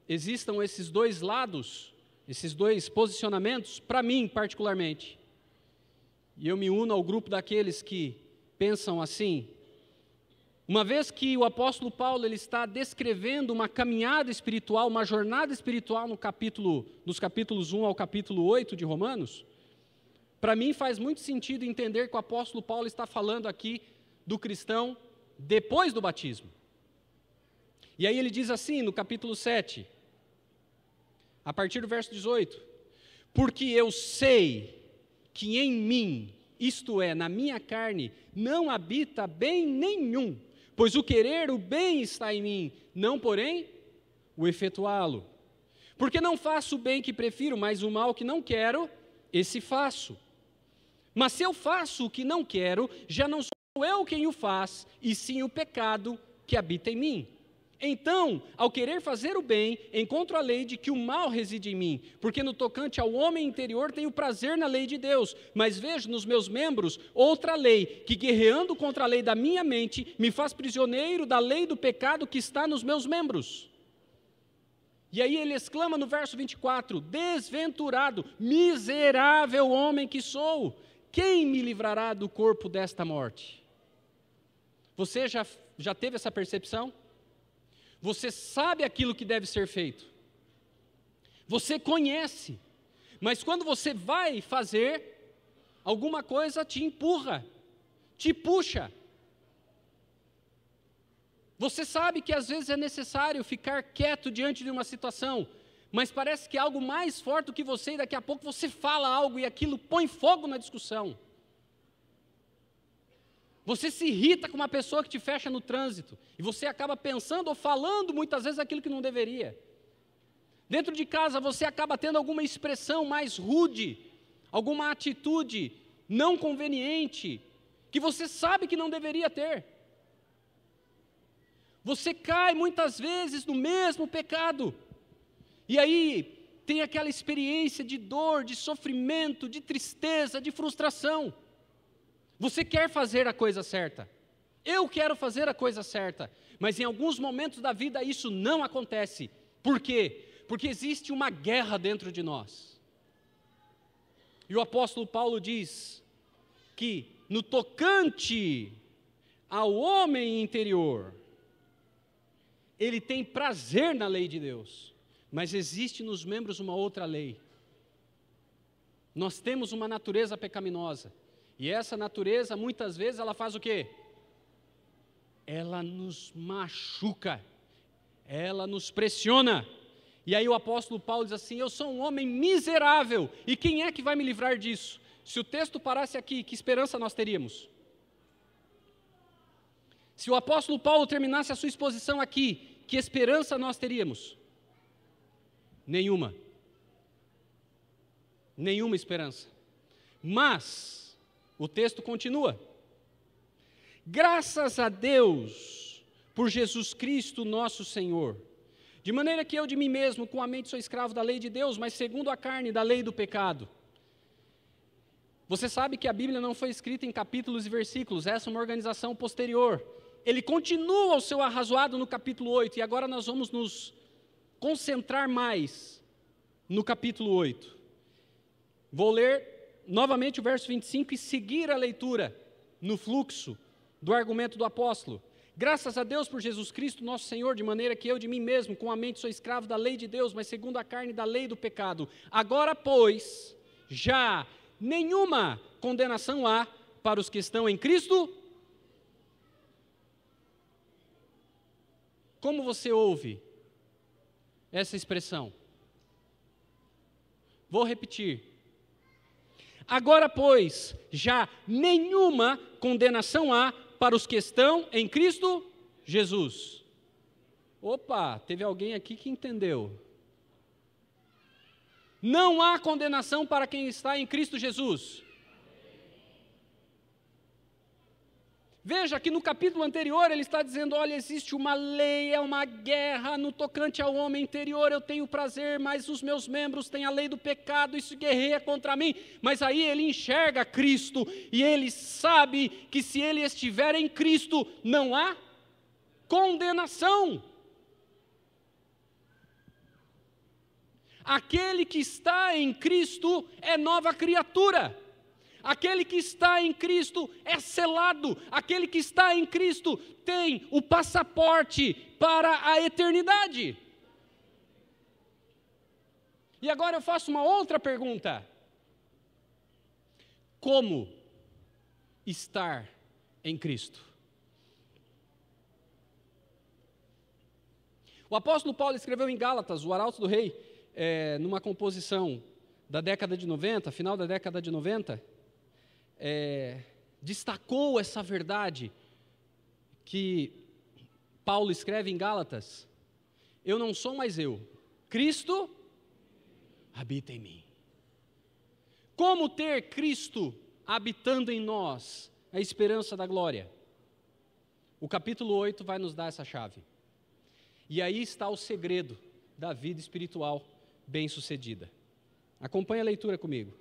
existam esses dois lados, esses dois posicionamentos, para mim particularmente, e eu me uno ao grupo daqueles que pensam assim, uma vez que o apóstolo Paulo ele está descrevendo uma caminhada espiritual, uma jornada espiritual nos capítulos 1 ao capítulo 8 de Romanos, para mim faz muito sentido entender que o apóstolo Paulo está falando aqui do cristão depois do batismo. E aí ele diz assim no capítulo 7, a partir do verso 18, porque eu sei que em mim, isto é, na minha carne, não habita bem nenhum, pois o querer o bem está em mim, não porém o efetuá-lo. Porque não faço o bem que prefiro, mas o mal que não quero, esse faço. Mas se eu faço o que não quero, já não sou eu quem o faz, e sim o pecado que habita em mim. Então, ao querer fazer o bem, encontro a lei de que o mal reside em mim, porque no tocante ao homem interior tenho prazer na lei de Deus, mas vejo nos meus membros outra lei, que guerreando contra a lei da minha mente, me faz prisioneiro da lei do pecado que está nos meus membros. E aí ele exclama no verso 24, desventurado, miserável homem que sou, quem me livrará do corpo desta morte? Você já teve essa percepção? Você sabe aquilo que deve ser feito. Você conhece. Mas quando você vai fazer, alguma coisa te empurra, te puxa. Você sabe que às vezes é necessário ficar quieto diante de uma situação, mas parece que é algo mais forte do que você, e daqui a pouco você fala algo e aquilo põe fogo na discussão. Você se irrita com uma pessoa que te fecha no trânsito, e você acaba pensando ou falando muitas vezes aquilo que não deveria. Dentro de casa você acaba tendo alguma expressão mais rude, alguma atitude não conveniente, que você sabe que não deveria ter. Você cai muitas vezes no mesmo pecado, e aí tem aquela experiência de dor, de sofrimento, de tristeza, de frustração. Você quer fazer a coisa certa, eu quero fazer a coisa certa, mas em alguns momentos da vida isso não acontece. Por quê? Porque existe uma guerra dentro de nós. E o apóstolo Paulo diz que no tocante ao homem interior, ele tem prazer na lei de Deus, mas existe nos membros uma outra lei. Nós temos uma natureza pecaminosa, e essa natureza muitas vezes ela faz o quê? Ela nos machuca, ela nos pressiona. E aí o apóstolo Paulo diz assim: eu sou um homem miserável, e quem é que vai me livrar disso? Se o texto parasse aqui, que esperança nós teríamos? Se o apóstolo Paulo terminasse a sua exposição aqui, que esperança nós teríamos? Nenhuma. Nenhuma esperança. Mas o texto continua. Graças a Deus por Jesus Cristo nosso Senhor, de maneira que eu de mim mesmo com a mente sou escravo da lei de Deus, mas segundo a carne da lei do pecado. Você sabe que a Bíblia não foi escrita em capítulos e versículos, essa é uma organização posterior. Ele continua o seu arrazoado no capítulo 8, e agora nós vamos nos concentrar mais no capítulo 8. Vou ler novamente o verso 25 e seguir a leitura no fluxo do argumento do apóstolo. Graças a Deus por Jesus Cristo nosso Senhor, de maneira que eu de mim mesmo com a mente sou escravo da lei de Deus, mas segundo a carne da lei do pecado. Agora, pois, já nenhuma condenação há para os que estão em Cristo. Como você ouve essa expressão? Vou repetir. Agora, pois, já nenhuma condenação há para os que estão em Cristo Jesus. Opa, teve alguém aqui que entendeu. Não há condenação para quem está em Cristo Jesus. Veja que no capítulo anterior ele está dizendo, olha, existe uma lei, é uma guerra no tocante ao homem interior, eu tenho prazer, mas os meus membros têm a lei do pecado, isso guerreia contra mim. Mas aí ele enxerga Cristo e ele sabe que se ele estiver em Cristo, não há condenação. Aquele que está em Cristo é nova criatura. Aquele que está em Cristo é selado, aquele que está em Cristo tem o passaporte para a eternidade. E agora eu faço uma outra pergunta: como estar em Cristo? O apóstolo Paulo escreveu em Gálatas, o Arauto do Rei, numa composição da década de 90, final da década de 90, destacou essa verdade que Paulo escreve em Gálatas: eu não sou mais eu, Cristo habita em mim. Como ter Cristo habitando em nós a esperança da glória? O capítulo 8 vai nos dar essa chave. E aí está o segredo da vida espiritual bem-sucedida. Acompanhe a leitura comigo.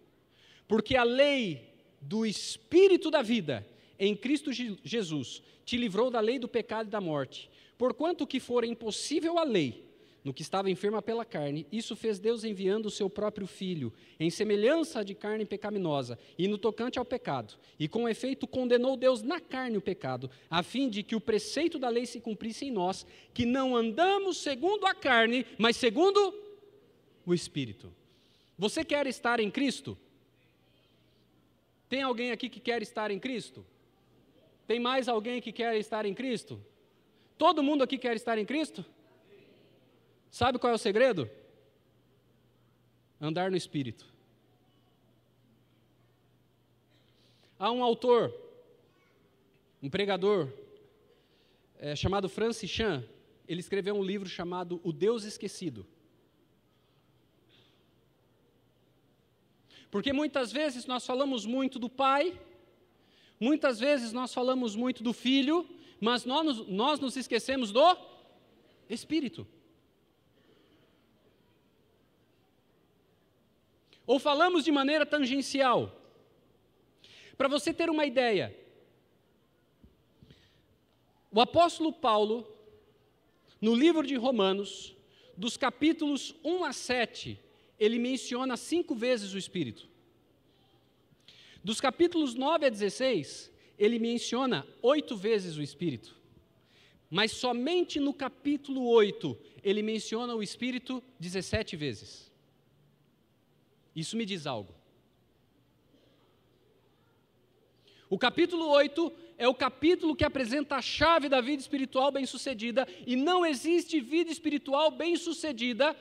Porque a lei do Espírito da vida em Cristo Jesus te livrou da lei do pecado e da morte. Porquanto que fora impossível a lei, no que estava enferma pela carne, isso fez Deus enviando o seu próprio Filho, em semelhança de carne pecaminosa, e no tocante ao pecado. E com efeito condenou Deus na carne o pecado, a fim de que o preceito da lei se cumprisse em nós, que não andamos segundo a carne, mas segundo o Espírito. Você quer estar em Cristo? Tem alguém aqui que quer estar em Cristo? Tem mais alguém que quer estar em Cristo? Todo mundo aqui quer estar em Cristo? Sabe qual é o segredo? Andar no Espírito. Há um autor, um pregador, chamado Francis Chan. Ele escreveu um livro chamado O Deus Esquecido. Porque muitas vezes nós falamos muito do Pai, muitas vezes nós falamos muito do Filho, mas nós nos esquecemos do Espírito. Ou falamos de maneira tangencial. Para você ter uma ideia, o apóstolo Paulo, no livro de Romanos, dos capítulos 1 a 7, ele menciona 5 vezes o Espírito. Dos capítulos 9 a 16, ele menciona 8 vezes o Espírito. Mas somente no capítulo 8, ele menciona o Espírito 17 vezes. Isso me diz algo. O capítulo 8 é o capítulo que apresenta a chave da vida espiritual bem-sucedida, e não existe vida espiritual bem-sucedida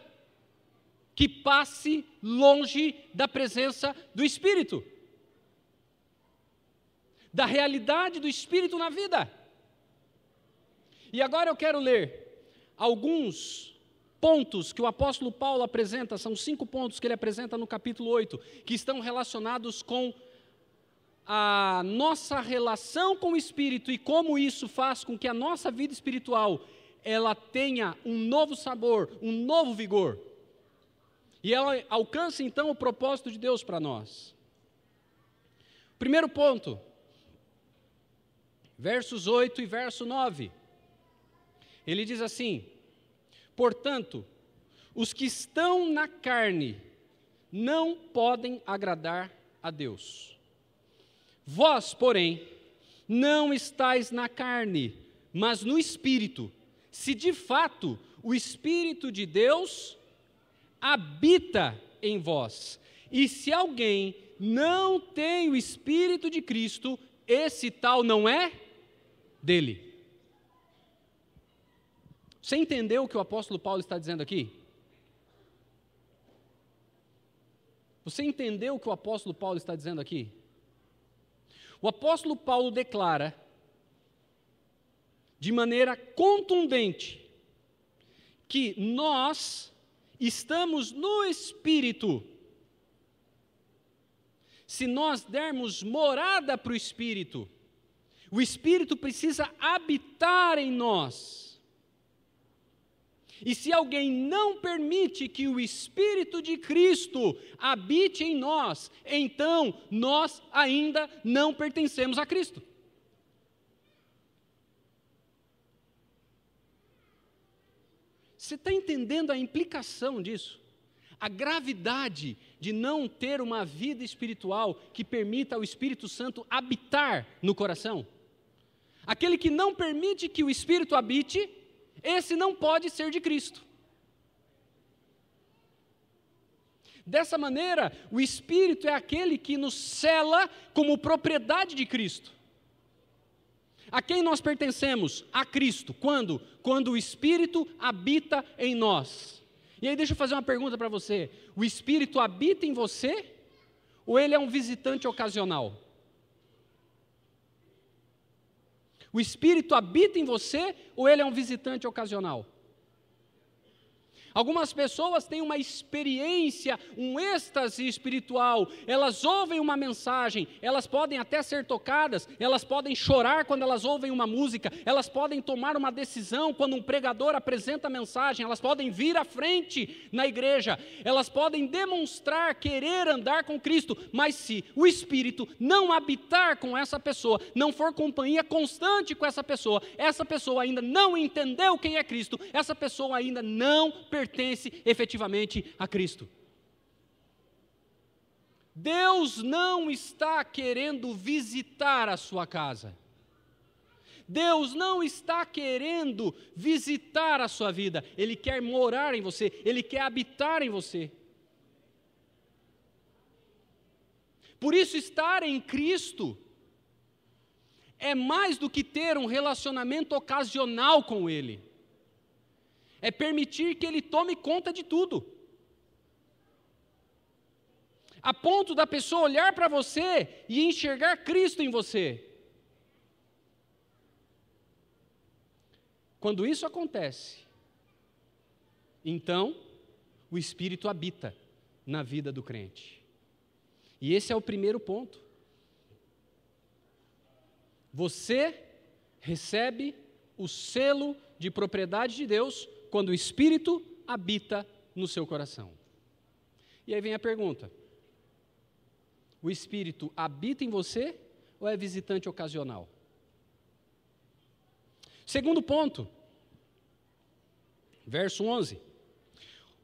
que passe longe da presença do Espírito, da realidade do Espírito na vida. E agora eu quero ler alguns pontos que o apóstolo Paulo apresenta, são 5 pontos que ele apresenta no capítulo 8, que estão relacionados com a nossa relação com o Espírito e como isso faz com que a nossa vida espiritual ela tenha um novo sabor, um novo vigor. E ela alcança então o propósito de Deus para nós. Primeiro ponto, versos 8 e verso 9. Ele diz assim: portanto, os que estão na carne não podem agradar a Deus. Vós, porém, não estáis na carne, mas no Espírito, se de fato o Espírito de Deus habita em vós. E se alguém não tem o Espírito de Cristo, esse tal não é dele. Você entendeu o que o apóstolo Paulo está dizendo aqui? Você entendeu o que o apóstolo Paulo está dizendo aqui? O apóstolo Paulo declara, de maneira contundente, que nós estamos no Espírito. Se nós dermos morada para o Espírito precisa habitar em nós. E se alguém não permite que o Espírito de Cristo habite em nós, então nós ainda não pertencemos a Cristo. Você está entendendo a implicação disso? A gravidade de não ter uma vida espiritual que permita ao Espírito Santo habitar no coração? Aquele que não permite que o Espírito habite, esse não pode ser de Cristo. Dessa maneira, o Espírito é aquele que nos sela como propriedade de Cristo. A quem nós pertencemos? A Cristo. Quando? Quando o Espírito habita em nós. E aí deixa eu fazer uma pergunta para você. O Espírito habita em você? Ou ele é um visitante ocasional? O Espírito habita em você ou ele é um visitante ocasional? Algumas pessoas têm uma experiência, um êxtase espiritual, elas ouvem uma mensagem, elas podem até ser tocadas, elas podem chorar quando elas ouvem uma música, elas podem tomar uma decisão quando um pregador apresenta a mensagem, elas podem vir à frente na igreja, elas podem demonstrar querer andar com Cristo, mas se o Espírito não habitar com essa pessoa, não for companhia constante com essa pessoa ainda não entendeu quem é Cristo, essa pessoa ainda não pertence efetivamente a Cristo. Deus não está querendo visitar a sua casa. Deus não está querendo visitar a sua vida. Ele quer morar em você, Ele quer habitar em você. Por isso, estar em Cristo é mais do que ter um relacionamento ocasional com Ele. É permitir que Ele tome conta de tudo. A ponto da pessoa olhar para você e enxergar Cristo em você. Quando isso acontece, então o Espírito habita na vida do crente. E esse é o primeiro ponto. Você recebe o selo de propriedade de Deus quando o Espírito habita no seu coração. E aí vem a pergunta: o Espírito habita em você ou é visitante ocasional? Segundo ponto, verso 11.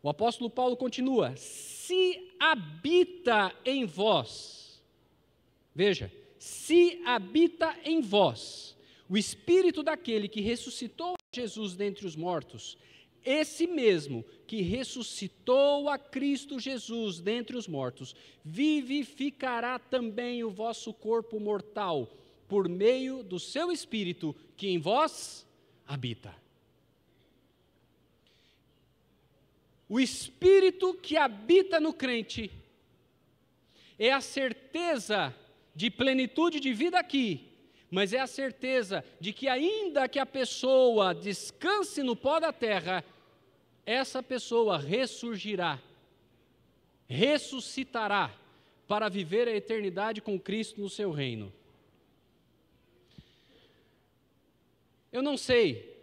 O apóstolo Paulo continua: se habita em vós, veja, se habita em vós o Espírito daquele que ressuscitou Jesus dentre os mortos, esse mesmo que ressuscitou a Cristo Jesus dentre os mortos, vivificará também o vosso corpo mortal, por meio do seu Espírito que em vós habita. O Espírito que habita no crente é a certeza de plenitude de vida aqui, mas é a certeza de que ainda que a pessoa descanse no pó da terra, essa pessoa ressurgirá, ressuscitará para viver a eternidade com Cristo no seu reino. Eu não sei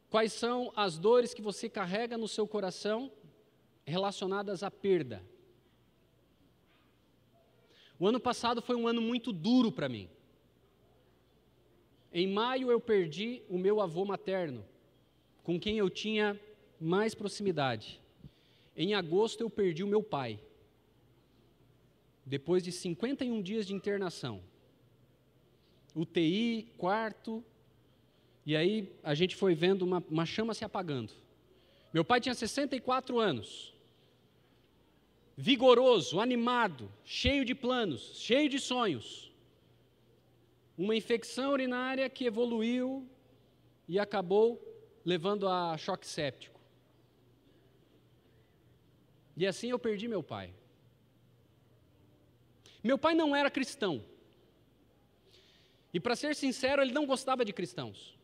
quais são as dores que você carrega no seu coração relacionadas à perda. O ano passado foi um ano muito duro para mim. Em maio eu perdi o meu avô materno, com quem eu tinha mais proximidade. Em agosto eu perdi o meu pai, depois de 51 dias de internação. UTI, quarto, e aí a gente foi vendo uma chama se apagando. Meu pai tinha 64 anos, vigoroso, animado, cheio de planos, cheio de sonhos. Uma infecção urinária que evoluiu e acabou levando a choque séptico. E assim eu perdi meu pai. Meu pai não era cristão. E para ser sincero, ele não gostava de cristãos.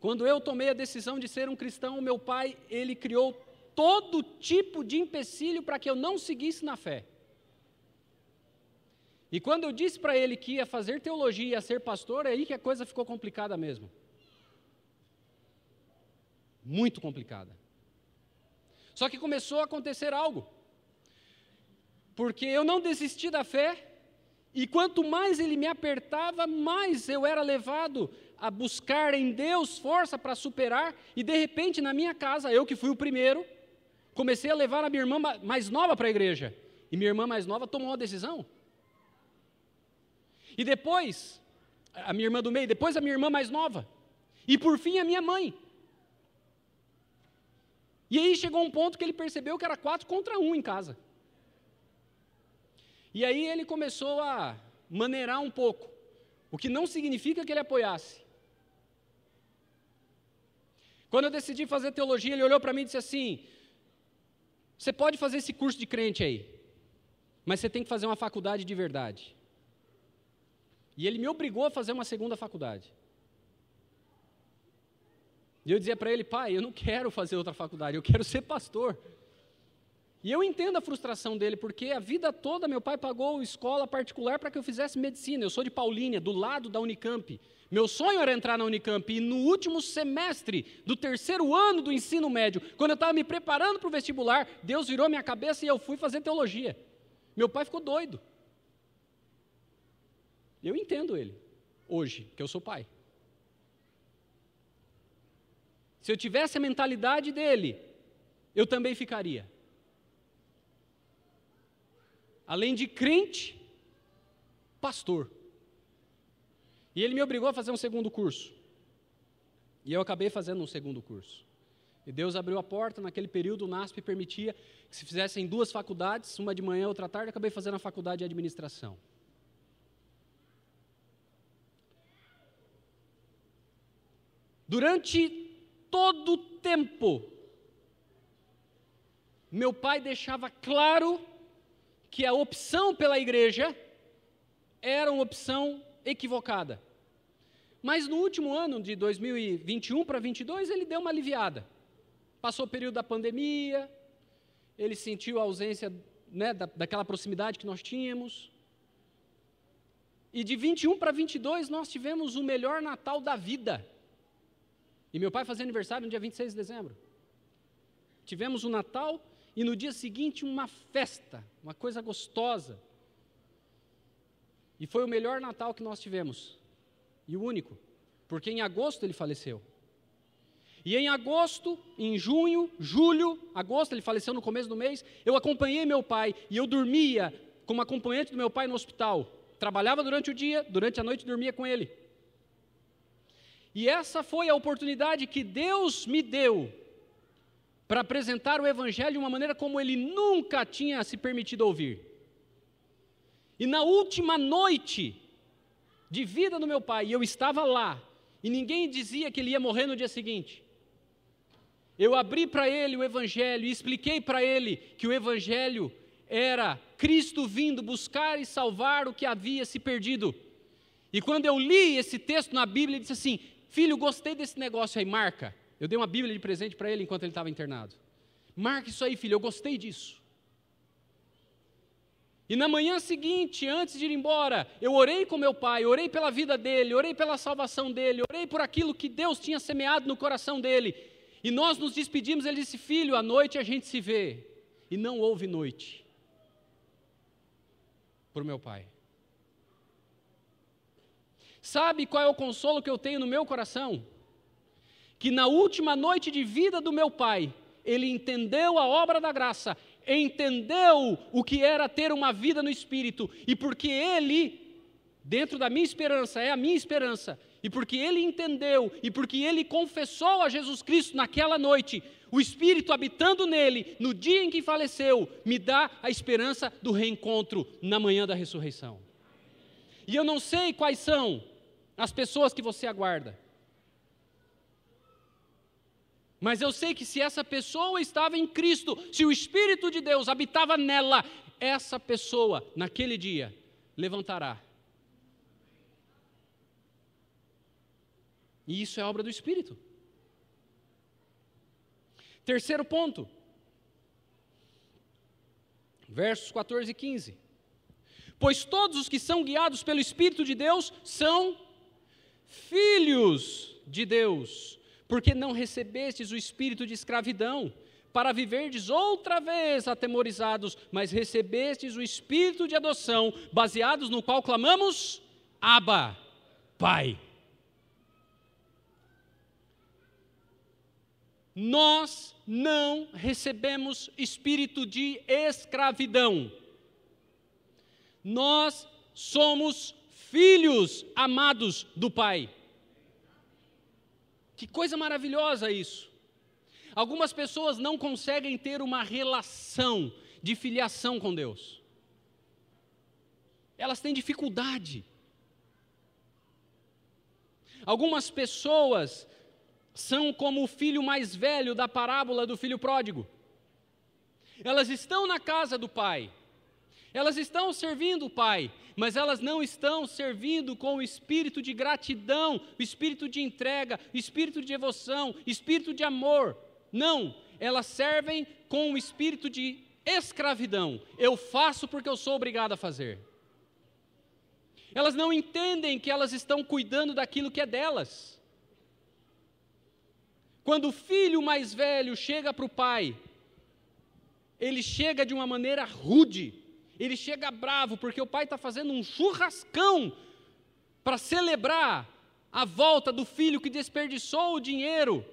Quando eu tomei a decisão de ser um cristão, meu pai, ele criou todo tipo de empecilho para que eu não seguisse na fé. E quando eu disse para ele que ia fazer teologia e ia ser pastor, é aí que a coisa ficou complicada mesmo. Muito complicada. Só que começou a acontecer algo. Porque eu não desisti da fé, e quanto mais ele me apertava, mais eu era levado a buscar em Deus força para superar, e de repente na minha casa, eu que fui o primeiro, comecei a levar a minha irmã mais nova para a igreja, e minha irmã mais nova tomou uma decisão. E depois, a minha irmã do meio, depois a minha irmã mais nova, e por fim a minha mãe. E aí chegou um ponto que ele percebeu que era 4 contra 1 em casa. E aí ele começou a maneirar um pouco, o que não significa que ele apoiasse. Quando eu decidi fazer teologia, ele olhou para mim e disse assim: você pode fazer esse curso de crente aí, mas você tem que fazer uma faculdade de verdade. E ele me obrigou a fazer uma segunda faculdade. E eu dizia para ele: pai, eu não quero fazer outra faculdade, eu quero ser pastor. E eu entendo a frustração dele, porque a vida toda meu pai pagou escola particular para que eu fizesse medicina. Eu sou de Paulínia, do lado da Unicamp. Meu sonho era entrar na Unicamp, e no último semestre do 3º ano do ensino médio, quando eu estava me preparando para o vestibular, Deus virou minha cabeça e eu fui fazer teologia. Meu pai ficou doido. Eu entendo ele, hoje, que eu sou pai. Se eu tivesse a mentalidade dele, eu também ficaria. Além de crente, pastor. E ele me obrigou a fazer um segundo curso. E eu acabei fazendo um segundo curso. E Deus abriu a porta, naquele período o NASP permitia que se fizessem 2 faculdades, uma de manhã e outra à tarde, acabei fazendo a faculdade de administração. Durante todo o tempo, meu pai deixava claro que a opção pela igreja era uma opção equivocada. Mas no último ano, de 2021 para 2022, ele deu uma aliviada. Passou o período da pandemia, ele sentiu a ausência, né, daquela proximidade que nós tínhamos. E de 21 para 22, nós tivemos o melhor Natal da vida. E meu pai fazia aniversário no dia 26 de dezembro. Tivemos o Natal e no dia seguinte uma festa, uma coisa gostosa. E foi o melhor Natal que nós tivemos. E o único, porque em agosto ele faleceu. E em agosto, em junho, julho, agosto, ele faleceu no começo do mês, eu acompanhei meu pai e eu dormia como acompanhante do meu pai no hospital. Trabalhava durante o dia, durante a noite dormia com ele. E essa foi a oportunidade que Deus me deu para apresentar o Evangelho de uma maneira como ele nunca tinha se permitido ouvir. E na última noite de vida do meu pai, eu estava lá, e ninguém dizia que ele ia morrer no dia seguinte. Eu abri para ele o Evangelho e expliquei para ele que o Evangelho era Cristo vindo buscar e salvar o que havia se perdido. E quando eu li esse texto na Bíblia, ele disse assim: filho, gostei desse negócio aí, marca. Eu dei uma Bíblia de presente para ele enquanto ele estava internado. Marca isso aí, filho, eu gostei disso. E na manhã seguinte, antes de ir embora, eu orei com meu pai, orei pela vida dele, orei pela salvação dele, orei por aquilo que Deus tinha semeado no coração dele. E nós nos despedimos, ele disse: filho, à noite a gente se vê. E não houve noite para o meu pai. Sabe qual é o consolo que eu tenho no meu coração? Que na última noite de vida do meu pai, ele entendeu a obra da graça, entendeu o que era ter uma vida no Espírito, e porque ele, dentro da minha esperança, é a minha esperança, e porque ele entendeu, e porque ele confessou a Jesus Cristo naquela noite, o Espírito habitando nele, no dia em que faleceu, me dá a esperança do reencontro na manhã da ressurreição. E eu não sei quais são as pessoas que você aguarda, mas eu sei que se essa pessoa estava em Cristo, se o Espírito de Deus habitava nela, essa pessoa, naquele dia, levantará. E isso é obra do Espírito. Terceiro ponto, versos 14 e 15. Pois todos os que são guiados pelo Espírito de Deus são filhos de Deus, porque não recebestes o espírito de escravidão, para viverdes outra vez atemorizados, mas recebestes o espírito de adoção, baseados no qual clamamos: Abba, Pai. Nós não recebemos espírito de escravidão. Nós somos filhos amados do Pai. Que coisa maravilhosa isso. Algumas pessoas não conseguem ter uma relação de filiação com Deus. Elas têm dificuldade. Algumas pessoas são como o filho mais velho da parábola do filho pródigo. Elas estão na casa do pai, elas estão servindo o pai, mas elas não estão servindo com o espírito de gratidão, o espírito de entrega, o espírito de devoção, o espírito de amor. Não, elas servem com o espírito de escravidão. Eu faço porque eu sou obrigado a fazer. Elas não entendem que elas estão cuidando daquilo que é delas. Quando o filho mais velho chega para o pai, ele chega de uma maneira rude, ele chega bravo, porque o pai está fazendo um churrascão para celebrar a volta do filho que desperdiçou o dinheiro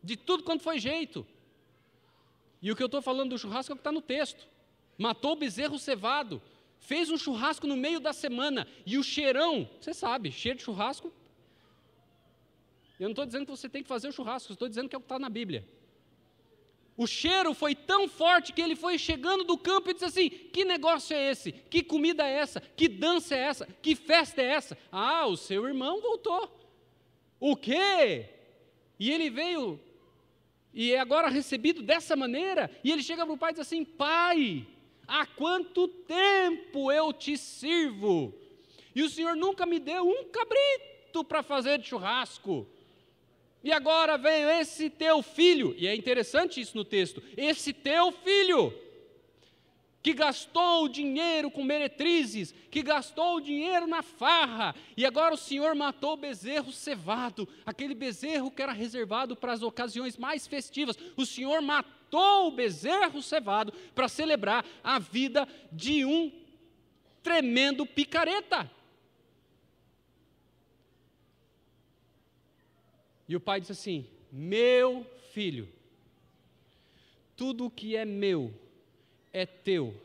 de tudo quanto foi jeito. E o que eu estou falando do churrasco é o que está no texto. Matou o bezerro cevado, fez um churrasco no meio da semana, e o cheirão, você sabe, cheiro de churrasco. Eu não estou dizendo que você tem que fazer o churrasco, estou dizendo que é o que está na Bíblia. O cheiro foi tão forte que ele foi chegando do campo e disse assim: que negócio é esse? Que comida é essa? Que dança é essa? Que festa é essa? Ah, o seu irmão voltou. O quê? E ele veio e é agora recebido dessa maneira, e ele chega para o pai e diz assim: pai, há quanto tempo eu te sirvo, e o Senhor nunca me deu um cabrito para fazer de churrasco, e agora veio esse teu filho, e é interessante isso no texto, esse teu filho, que gastou o dinheiro com meretrizes, que gastou o dinheiro na farra, e agora o Senhor matou o bezerro cevado, aquele bezerro que era reservado para as ocasiões mais festivas. O Senhor matou o bezerro cevado para celebrar a vida de um tremendo picareta. E o pai disse assim: meu filho, tudo o que é meu é teu.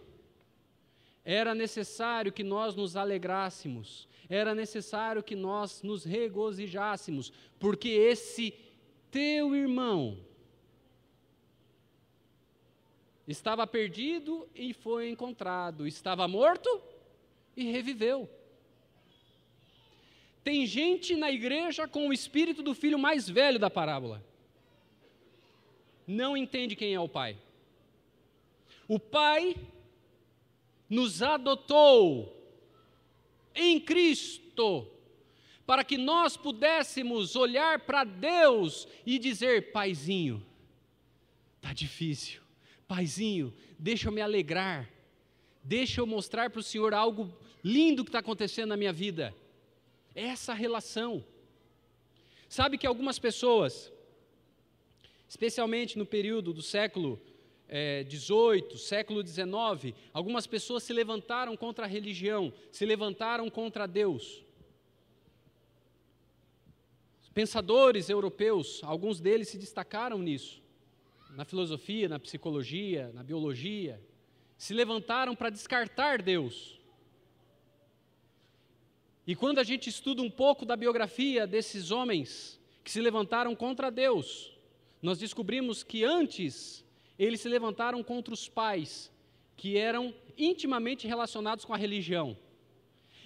Era necessário que nós nos alegrássemos, era necessário que nós nos regozijássemos, porque esse teu irmão estava perdido e foi encontrado, estava morto e reviveu. Tem gente na igreja com o espírito do filho mais velho da parábola, não entende quem é o pai. O Pai nos adotou em Cristo, para que nós pudéssemos olhar para Deus e dizer: paizinho, está difícil, paizinho, deixa eu me alegrar, deixa eu mostrar para o Senhor algo lindo que está acontecendo na minha vida. Essa relação. Sabe que algumas pessoas, especialmente no período do século 18, século 19, algumas pessoas se levantaram contra a religião, se levantaram contra Deus. Pensadores europeus, alguns deles se destacaram nisso, na filosofia, na psicologia, na biologia, se levantaram para descartar Deus. E quando a gente estuda um pouco da biografia desses homens que se levantaram contra Deus, nós descobrimos que antes eles se levantaram contra os pais, que eram intimamente relacionados com a religião.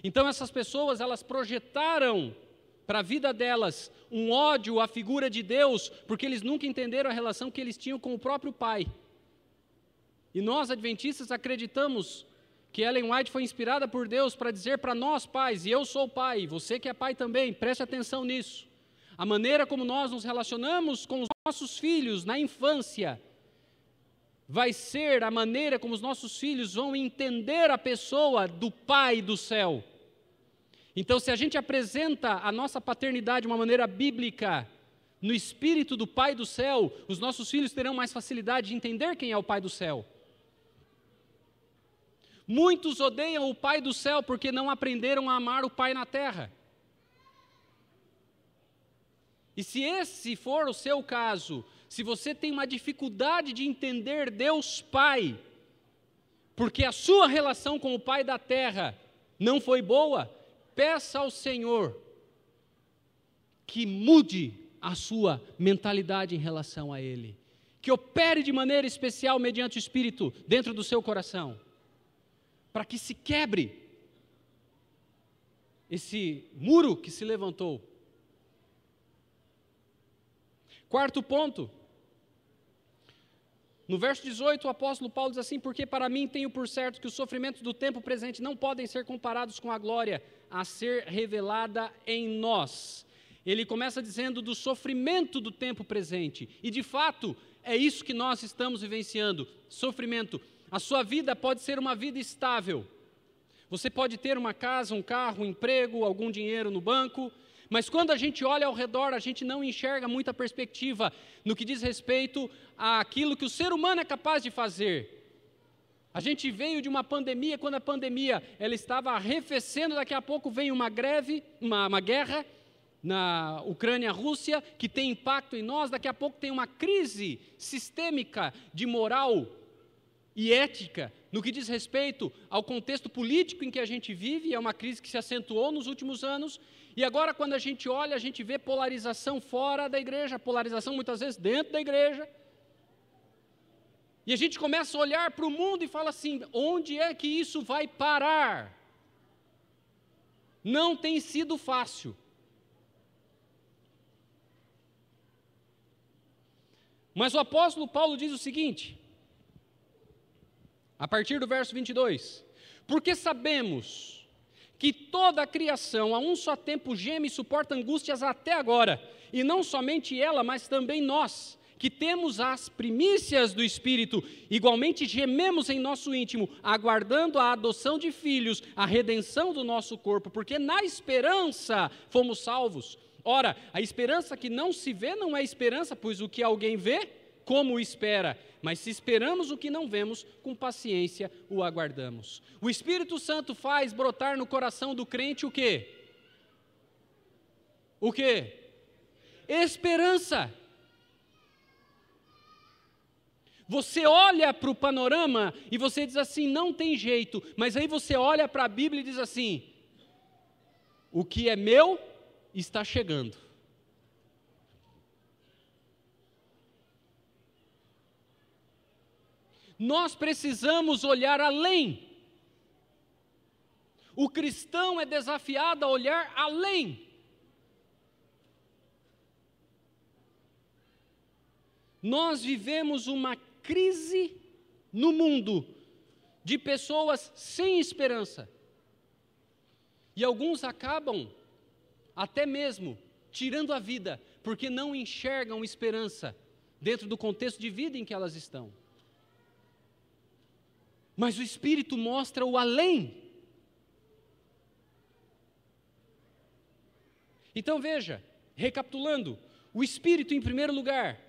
Então essas pessoas, elas projetaram para a vida delas um ódio à figura de Deus, porque eles nunca entenderam a relação que eles tinham com o próprio pai. E nós, adventistas, acreditamos que Ellen White foi inspirada por Deus para dizer para nós pais, e eu sou pai, você que é pai também, preste atenção nisso. A maneira como nós nos relacionamos com os nossos filhos na infância vai ser a maneira como os nossos filhos vão entender a pessoa do Pai do céu. Então, se a gente apresenta a nossa paternidade de uma maneira bíblica, no espírito do Pai do céu, os nossos filhos terão mais facilidade de entender quem é o Pai do céu. Muitos odeiam o Pai do céu porque não aprenderam a amar o Pai na terra. E se esse for o seu caso, se você tem uma dificuldade de entender Deus Pai, porque a sua relação com o Pai da terra não foi boa, peça ao Senhor que mude a sua mentalidade em relação a Ele, que opere de maneira especial mediante o Espírito dentro do seu coração, para que se quebre esse muro que se levantou. Quarto ponto, no verso 18, o apóstolo Paulo diz assim: porque para mim tenho por certo que os sofrimentos do tempo presente não podem ser comparados com a glória a ser revelada em nós. Ele começa dizendo do sofrimento do tempo presente, e de fato é isso que nós estamos vivenciando, sofrimento. A sua vida pode ser uma vida estável, você pode ter uma casa, um carro, um emprego, algum dinheiro no banco, mas quando a gente olha ao redor, a gente não enxerga muita perspectiva no que diz respeito àquilo que o ser humano é capaz de fazer. A gente veio de uma pandemia, quando a pandemia ela estava arrefecendo, daqui a pouco vem uma greve, uma guerra na Ucrânia-Rússia, que tem impacto em nós, daqui a pouco tem uma crise sistêmica de moral e ética, no que diz respeito ao contexto político em que a gente vive, é uma crise que se acentuou nos últimos anos, e agora quando a gente olha, a gente vê polarização fora da igreja, polarização muitas vezes dentro da igreja, e a gente começa a olhar para o mundo e fala assim, onde é que isso vai parar? Não tem sido fácil. Mas o apóstolo Paulo diz o seguinte, a partir do verso 22, porque sabemos que toda a criação a um só tempo geme e suporta angústias até agora, e não somente ela, mas também nós, que temos as primícias do Espírito, igualmente gememos em nosso íntimo, aguardando a adoção de filhos, a redenção do nosso corpo, porque na esperança fomos salvos. Ora, a esperança que não se vê não é esperança, pois o que alguém vê, como espera? Mas se esperamos o que não vemos, com paciência o aguardamos. O Espírito Santo faz brotar no coração do crente o quê? O quê? Esperança. Você olha para o panorama e você diz assim, não tem jeito, mas aí você olha para a Bíblia e diz assim, o que é meu está chegando. Nós precisamos olhar além. O cristão é desafiado a olhar além. Nós vivemos uma crise no mundo de pessoas sem esperança. E alguns acabam até mesmo tirando a vida, porque não enxergam esperança dentro do contexto de vida em que elas estão. Mas o Espírito mostra o além. Então veja, recapitulando, o Espírito em primeiro lugar,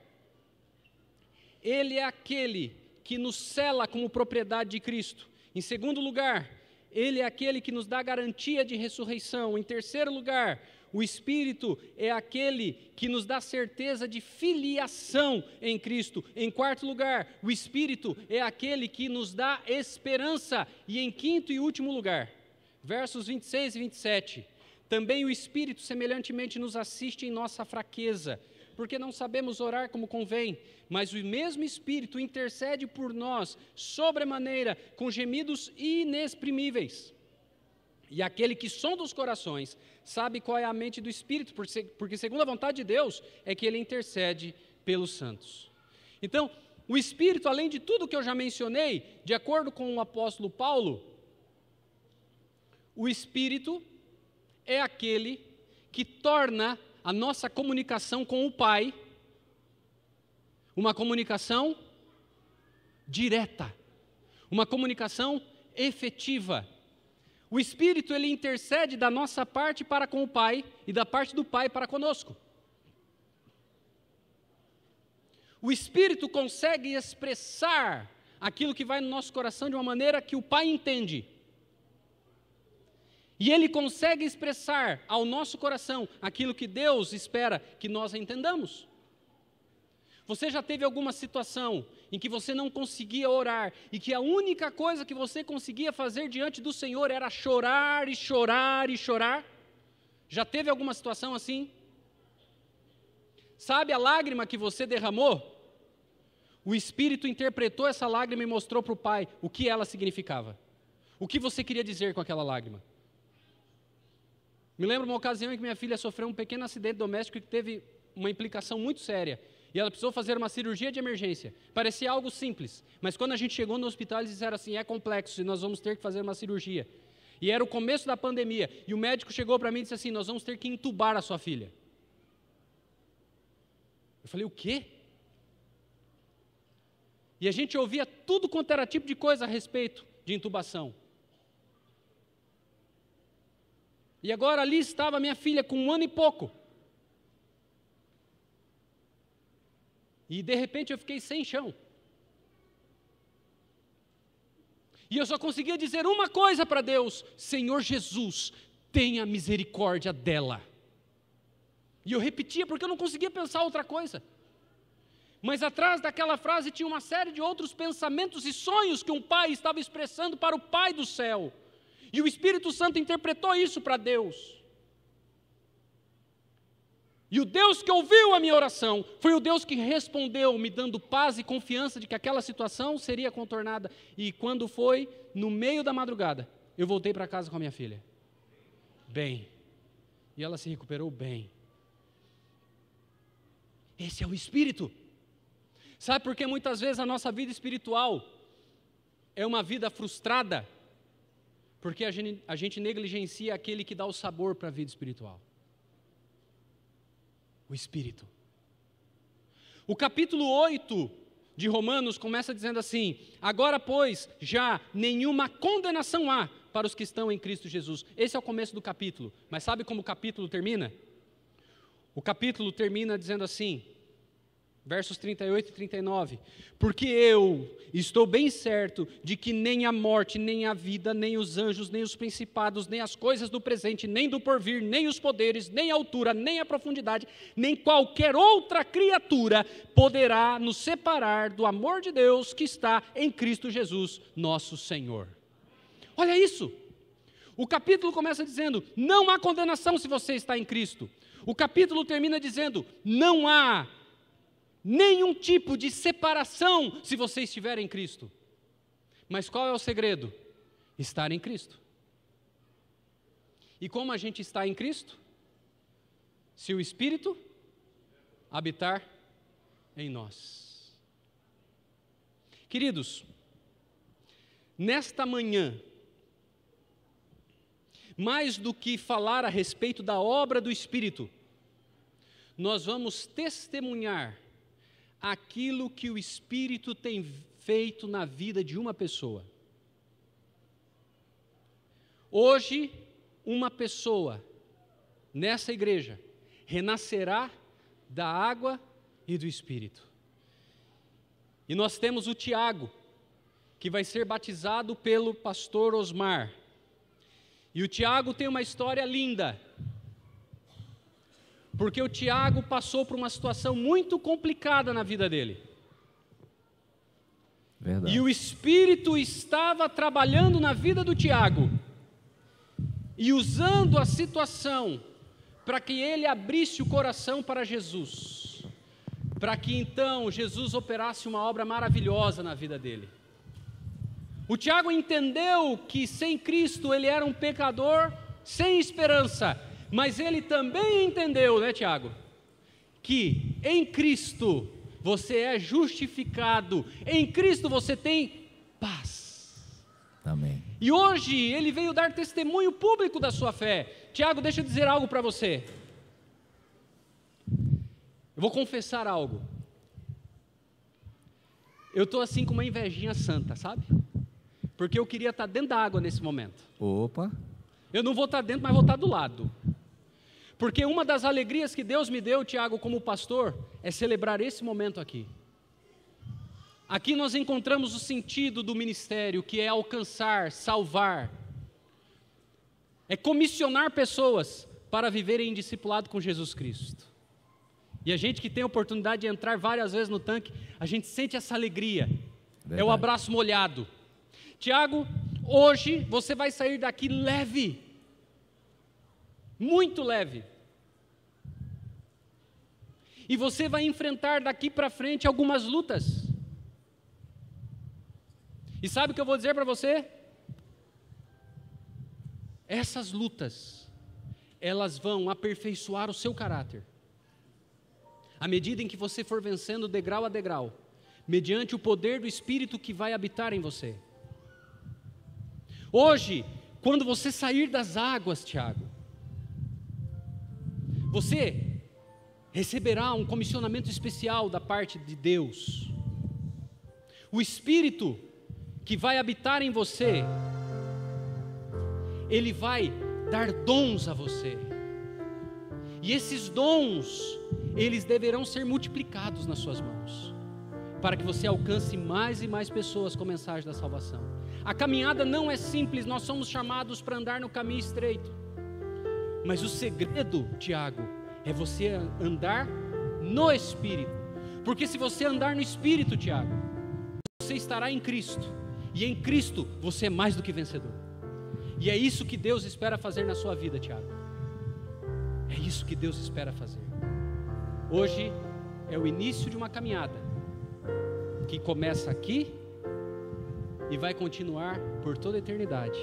ele é aquele que nos sela como propriedade de Cristo. Em segundo lugar, ele é aquele que nos dá garantia de ressurreição. Em terceiro lugar, o Espírito é aquele que nos dá certeza de filiação em Cristo. Em quarto lugar, o Espírito é aquele que nos dá esperança. E em quinto e último lugar, versos 26 e 27, também o Espírito semelhantemente nos assiste em nossa fraqueza, porque não sabemos orar como convém, mas o mesmo Espírito intercede por nós, sobremaneira, com gemidos inexprimíveis. E aquele que sonda os corações, sabe qual é a mente do Espírito, porque segundo a vontade de Deus, é que ele intercede pelos santos. Então, o Espírito, além de tudo que eu já mencionei, de acordo com o apóstolo Paulo, o Espírito é aquele que torna a nossa comunicação com o Pai uma comunicação direta, uma comunicação efetiva. O Espírito, ele intercede da nossa parte para com o Pai e da parte do Pai para conosco. O Espírito consegue expressar aquilo que vai no nosso coração de uma maneira que o Pai entende. E ele consegue expressar ao nosso coração aquilo que Deus espera que nós entendamos. Você já teve alguma situação em que você não conseguia orar e que a única coisa que você conseguia fazer diante do Senhor era chorar e chorar e chorar? Já teve alguma situação assim? Sabe a lágrima que você derramou? O Espírito interpretou essa lágrima e mostrou para o Pai o que ela significava. O que você queria dizer com aquela lágrima? Me lembro de uma ocasião em que minha filha sofreu um pequeno acidente doméstico que teve uma implicação muito séria. E ela precisou fazer uma cirurgia de emergência. Parecia algo simples, mas quando a gente chegou no hospital, eles disseram assim, é complexo e nós vamos ter que fazer uma cirurgia. E era o começo da pandemia, e o médico chegou para mim e disse assim, nós vamos ter que entubar a sua filha. Eu falei, o quê? E a gente ouvia tudo quanto era tipo de coisa a respeito de intubação. E agora ali estava minha filha com 1 ano e pouco. E de repente eu fiquei sem chão. E eu só conseguia dizer uma coisa para Deus: Senhor Jesus, tenha misericórdia dela. E eu repetia porque eu não conseguia pensar outra coisa. Mas atrás daquela frase tinha uma série de outros pensamentos e sonhos que um pai estava expressando para o Pai do céu. E o Espírito Santo interpretou isso para Deus. E o Deus que ouviu a minha oração foi o Deus que respondeu, me dando paz e confiança de que aquela situação seria contornada. E quando foi, no meio da madrugada, eu voltei para casa com a minha filha. Bem. E ela se recuperou bem. Esse é o Espírito. Sabe por que muitas vezes a nossa vida espiritual é uma vida frustrada? Porque a gente negligencia aquele que dá o sabor para a vida espiritual. O Espírito. O capítulo 8 de Romanos começa dizendo assim: agora, pois, já nenhuma condenação há para os que estão em Cristo Jesus. Esse é o começo do capítulo. Mas sabe como o capítulo termina? O capítulo termina dizendo assim, versos 38 e 39, porque eu estou bem certo de que nem a morte, nem a vida, nem os anjos, nem os principados, nem as coisas do presente, nem do porvir, nem os poderes, nem a altura, nem a profundidade, nem qualquer outra criatura poderá nos separar do amor de Deus que está em Cristo Jesus, nosso Senhor. Olha isso, o capítulo começa dizendo, não há condenação se você está em Cristo. O capítulo termina dizendo, não há nenhum tipo de separação se você estiver em Cristo. Mas qual é o segredo? Estar em Cristo. E como a gente está em Cristo? Se o Espírito habitar em nós. Queridos, nesta manhã, mais do que falar a respeito da obra do Espírito, nós vamos testemunhar aquilo que o Espírito tem feito na vida de uma pessoa. Hoje, uma pessoa nessa igreja renascerá da água e do Espírito. E nós temos o Tiago, que vai ser batizado pelo pastor Osmar. E o Tiago tem uma história linda, porque o Tiago passou por uma situação muito complicada na vida dele. Verdade. E o Espírito estava trabalhando na vida do Tiago, e usando a situação para que ele abrisse o coração para Jesus, para que então Jesus operasse uma obra maravilhosa na vida dele. O Tiago entendeu que sem Cristo ele era um pecador sem esperança, mas ele também entendeu, né, Tiago, que em Cristo você é justificado, em Cristo você tem paz. Amém. E hoje ele veio dar testemunho público da sua fé. Tiago, deixa eu dizer algo para você. Eu vou confessar algo. Eu estou assim com uma invejinha santa, sabe? Porque eu queria estar dentro da água nesse momento. Opa! Eu não vou estar dentro, mas vou estar do lado. Porque uma das alegrias que Deus me deu, Tiago, como pastor, é celebrar esse momento aqui. Aqui nós encontramos o sentido do ministério, que é alcançar, salvar. É comissionar pessoas para viverem em discipulado com Jesus Cristo. E a gente que tem a oportunidade de entrar várias vezes no tanque, a gente sente essa alegria. Verdade. É o abraço molhado. Tiago, hoje você vai sair daqui leve, muito leve, e você vai enfrentar daqui para frente algumas lutas, e sabe o que eu vou dizer para você? Essas lutas, elas vão aperfeiçoar o seu caráter, à medida em que você for vencendo degrau a degrau, mediante o poder do Espírito que vai habitar em você. Hoje, quando você sair das águas, Tiago, você receberá um comissionamento especial da parte de Deus. O Espírito que vai habitar em você, ele vai dar dons a você. E esses dons, eles deverão ser multiplicados nas suas mãos, para que você alcance mais e mais pessoas com a mensagem da salvação. A caminhada não é simples, nós somos chamados para andar no caminho estreito. Mas o segredo, Tiago, é você andar no Espírito. Porque se você andar no Espírito, Tiago, você estará em Cristo. E em Cristo você é mais do que vencedor. E é isso que Deus espera fazer na sua vida, Tiago. É isso que Deus espera fazer. Hoje é o início de uma caminhada que começa aqui e vai continuar por toda a eternidade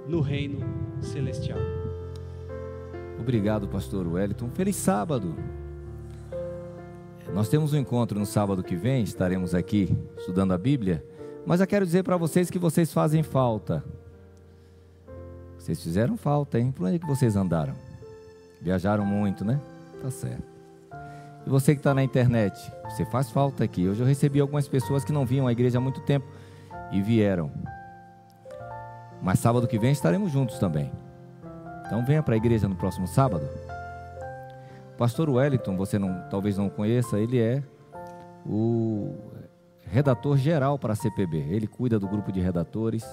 no reino celestial. Obrigado, pastor Wellington. Feliz sábado. Nós temos um encontro no sábado que vem, estaremos aqui estudando a Bíblia, mas eu quero dizer para vocês que vocês fazem falta. Vocês fizeram falta, hein? Por onde é que vocês andaram? Viajaram muito, né? Tá certo. E você que está na internet, você faz falta aqui. Hoje eu recebi algumas pessoas que não vinham à igreja há muito tempo e vieram. Mas sábado que vem estaremos juntos também. Então venha para a igreja no próximo sábado. O pastor Wellington, você talvez não conheça, ele é o redator geral para a CPB. Ele cuida do grupo de redatores.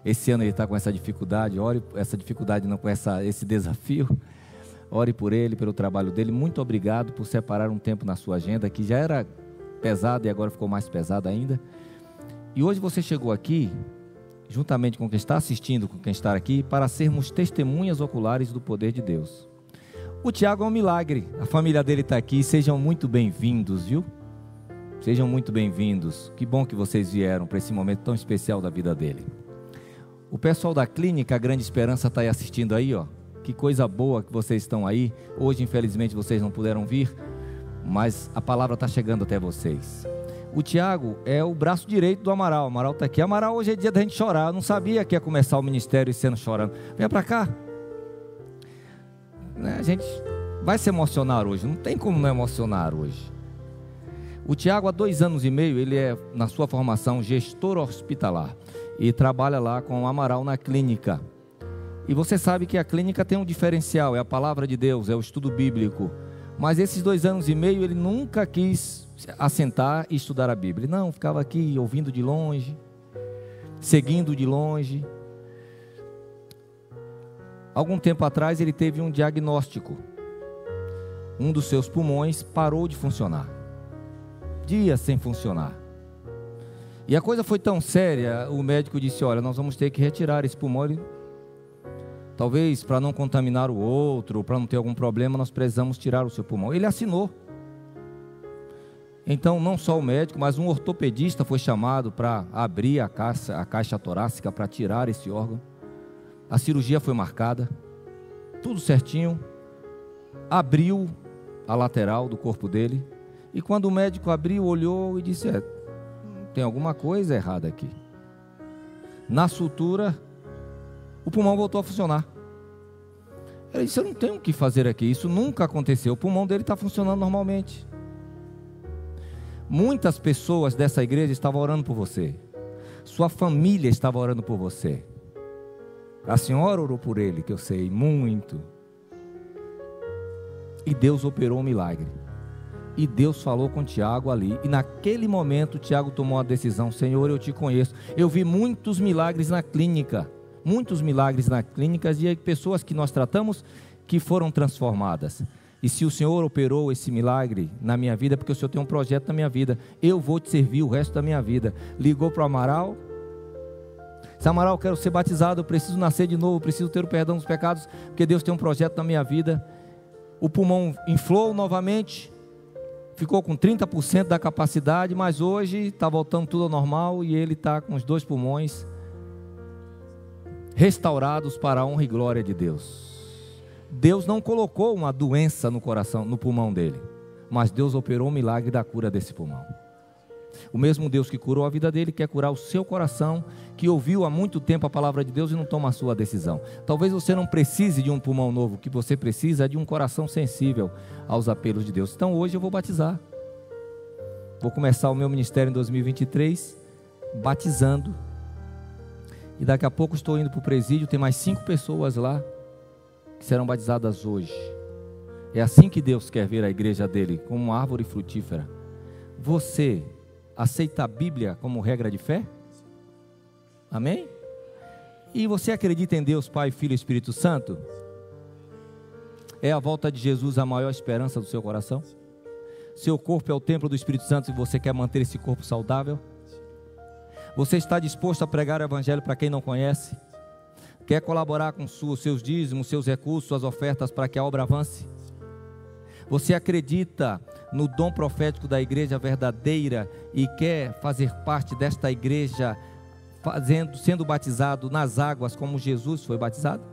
Esse ano ele está com essa dificuldade, ore essa dificuldade, não com esse desafio. Ore por ele, pelo trabalho dele. Muito obrigado por separar um tempo na sua agenda, que já era pesado e agora ficou mais pesado ainda. E hoje você chegou aqui, juntamente com quem está assistindo, com quem está aqui, para sermos testemunhas oculares do poder de Deus. O Tiago é um milagre, a família dele está aqui, sejam muito bem-vindos, viu? Sejam muito bem-vindos, que bom que vocês vieram para esse momento tão especial da vida dele. O pessoal da clínica Grande Esperança está aí assistindo aí, ó. Que coisa boa que vocês estão aí. Hoje, infelizmente, vocês não puderam vir, mas a palavra está chegando até vocês. O Tiago é o braço direito do Amaral. O Amaral está aqui. Amaral, hoje é dia da gente chorar. Eu não sabia que ia começar o ministério sendo chorando. Venha para cá. A gente vai se emocionar hoje. Não tem como não emocionar hoje. O Tiago, há 2 anos e meio, ele é, na sua formação, gestor hospitalar. E trabalha lá com o Amaral na clínica. E você sabe que a clínica tem um diferencial, é a palavra de Deus, é o estudo bíblico. Mas esses 2 anos e meio ele nunca quis assentar e estudar a Bíblia. Não, ficava aqui ouvindo de longe, seguindo de longe. Algum tempo atrás ele teve um diagnóstico. Um dos seus pulmões parou de funcionar. Dias sem funcionar. E a coisa foi tão séria, o médico disse, olha, nós vamos ter que retirar esse pulmão. Talvez para não contaminar o outro, para não ter algum problema, nós precisamos tirar o seu pulmão. Ele assinou. Então, não só o médico, mas um ortopedista foi chamado para abrir a caixa torácica, para tirar esse órgão. A cirurgia foi marcada, tudo certinho. Abriu a lateral do corpo dele. E quando o médico abriu, olhou e disse, tem alguma coisa errada aqui. Na sutura, o pulmão voltou a funcionar. Ele disse, eu não tenho o que fazer aqui, isso nunca aconteceu, o pulmão dele está funcionando normalmente. Muitas pessoas dessa igreja estavam orando por você. Sua família estava orando por você. A senhora orou por ele, que eu sei, muito. E Deus operou um milagre. E Deus falou com Tiago ali. E naquele momento Tiago tomou a decisão, Senhor, eu te conheço. Eu vi muitos milagres na clínica. Muitos milagres na clínica e pessoas que nós tratamos que foram transformadas. E se o Senhor operou esse milagre na minha vida, porque o Senhor tem um projeto na minha vida, eu vou te servir o resto da minha vida. Ligou para o Amaral. Se Amaral, eu quero ser batizado, eu preciso nascer de novo, eu preciso ter o perdão dos pecados, porque Deus tem um projeto na minha vida. O pulmão inflou novamente, ficou com 30% da capacidade, mas hoje está voltando tudo ao normal e ele está com os 2 pulmões restaurados para a honra e glória de Deus. Deus não colocou uma doença no coração, no pulmão dele, mas Deus operou o milagre da cura desse pulmão. O mesmo Deus que curou a vida dele quer curar o seu coração, que ouviu há muito tempo a palavra de Deus e não toma a sua decisão. Talvez você não precise de um pulmão novo, o que você precisa é de um coração sensível aos apelos de Deus. Então hoje eu vou batizar. Vou começar o meu ministério em 2023 batizando. E daqui a pouco estou indo para o presídio, tem mais 5 pessoas lá que serão batizadas hoje. É assim que Deus quer ver a igreja dele, como uma árvore frutífera. Você aceita a Bíblia como regra de fé? Amém? E você acredita em Deus, Pai, Filho e Espírito Santo? É a volta de Jesus a maior esperança do seu coração? Seu corpo é o templo do Espírito Santo e você quer manter esse corpo saudável? Você está disposto a pregar o Evangelho para quem não conhece? Quer colaborar com seus dízimos, seus recursos, suas ofertas para que a obra avance? Você acredita no dom profético da igreja verdadeira e quer fazer parte desta igreja, sendo batizado nas águas como Jesus foi batizado?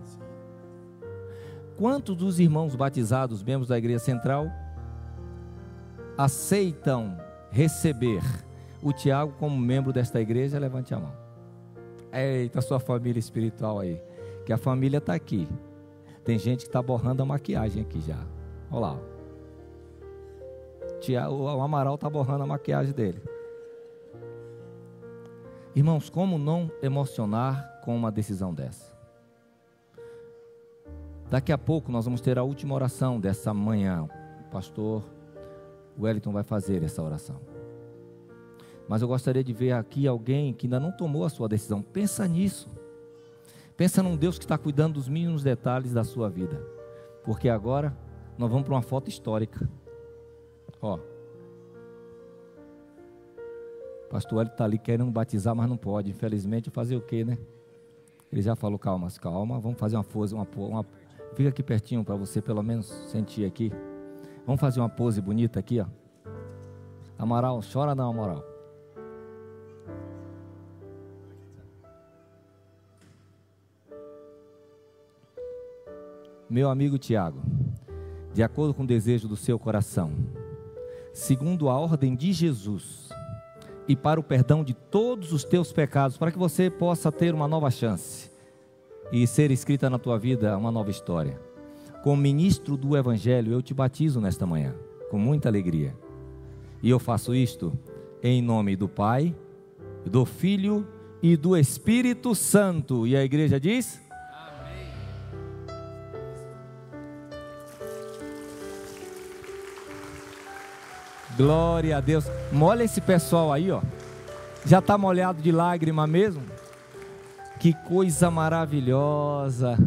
Quantos dos irmãos batizados, membros da igreja central, aceitam receber o Tiago como membro desta igreja? Levante a mão. Eita, sua família espiritual aí, que a família está aqui. Tem gente que está borrando a maquiagem aqui já. Olha lá. O Amaral está borrando a maquiagem dele. Irmãos, como não emocionar com uma decisão dessa? Daqui a pouco nós vamos ter a última oração dessa manhã. O pastor Wellington vai fazer essa oração. Mas eu gostaria de ver aqui alguém que ainda não tomou a sua decisão. Pensa nisso. Pensa num Deus que está cuidando dos mínimos detalhes da sua vida. Porque agora nós vamos para uma foto histórica. Ó. O pastor Wellington está ali querendo batizar, mas não pode. Infelizmente, fazer o quê, né? Ele já falou, calma, vamos fazer uma pose, fica aqui pertinho para você pelo menos sentir aqui. Vamos fazer uma pose bonita aqui, ó. Amaral, chora não, Amaral. Meu amigo Tiago, de acordo com o desejo do seu coração, segundo a ordem de Jesus, e para o perdão de todos os teus pecados, para que você possa ter uma nova chance e ser escrita na tua vida uma nova história. Como ministro do Evangelho, eu te batizo nesta manhã, com muita alegria. E eu faço isto em nome do Pai, do Filho e do Espírito Santo. E a igreja diz? Amém. Glória a Deus. Molha esse pessoal aí, ó. Já está molhado de lágrima mesmo? Que coisa maravilhosa.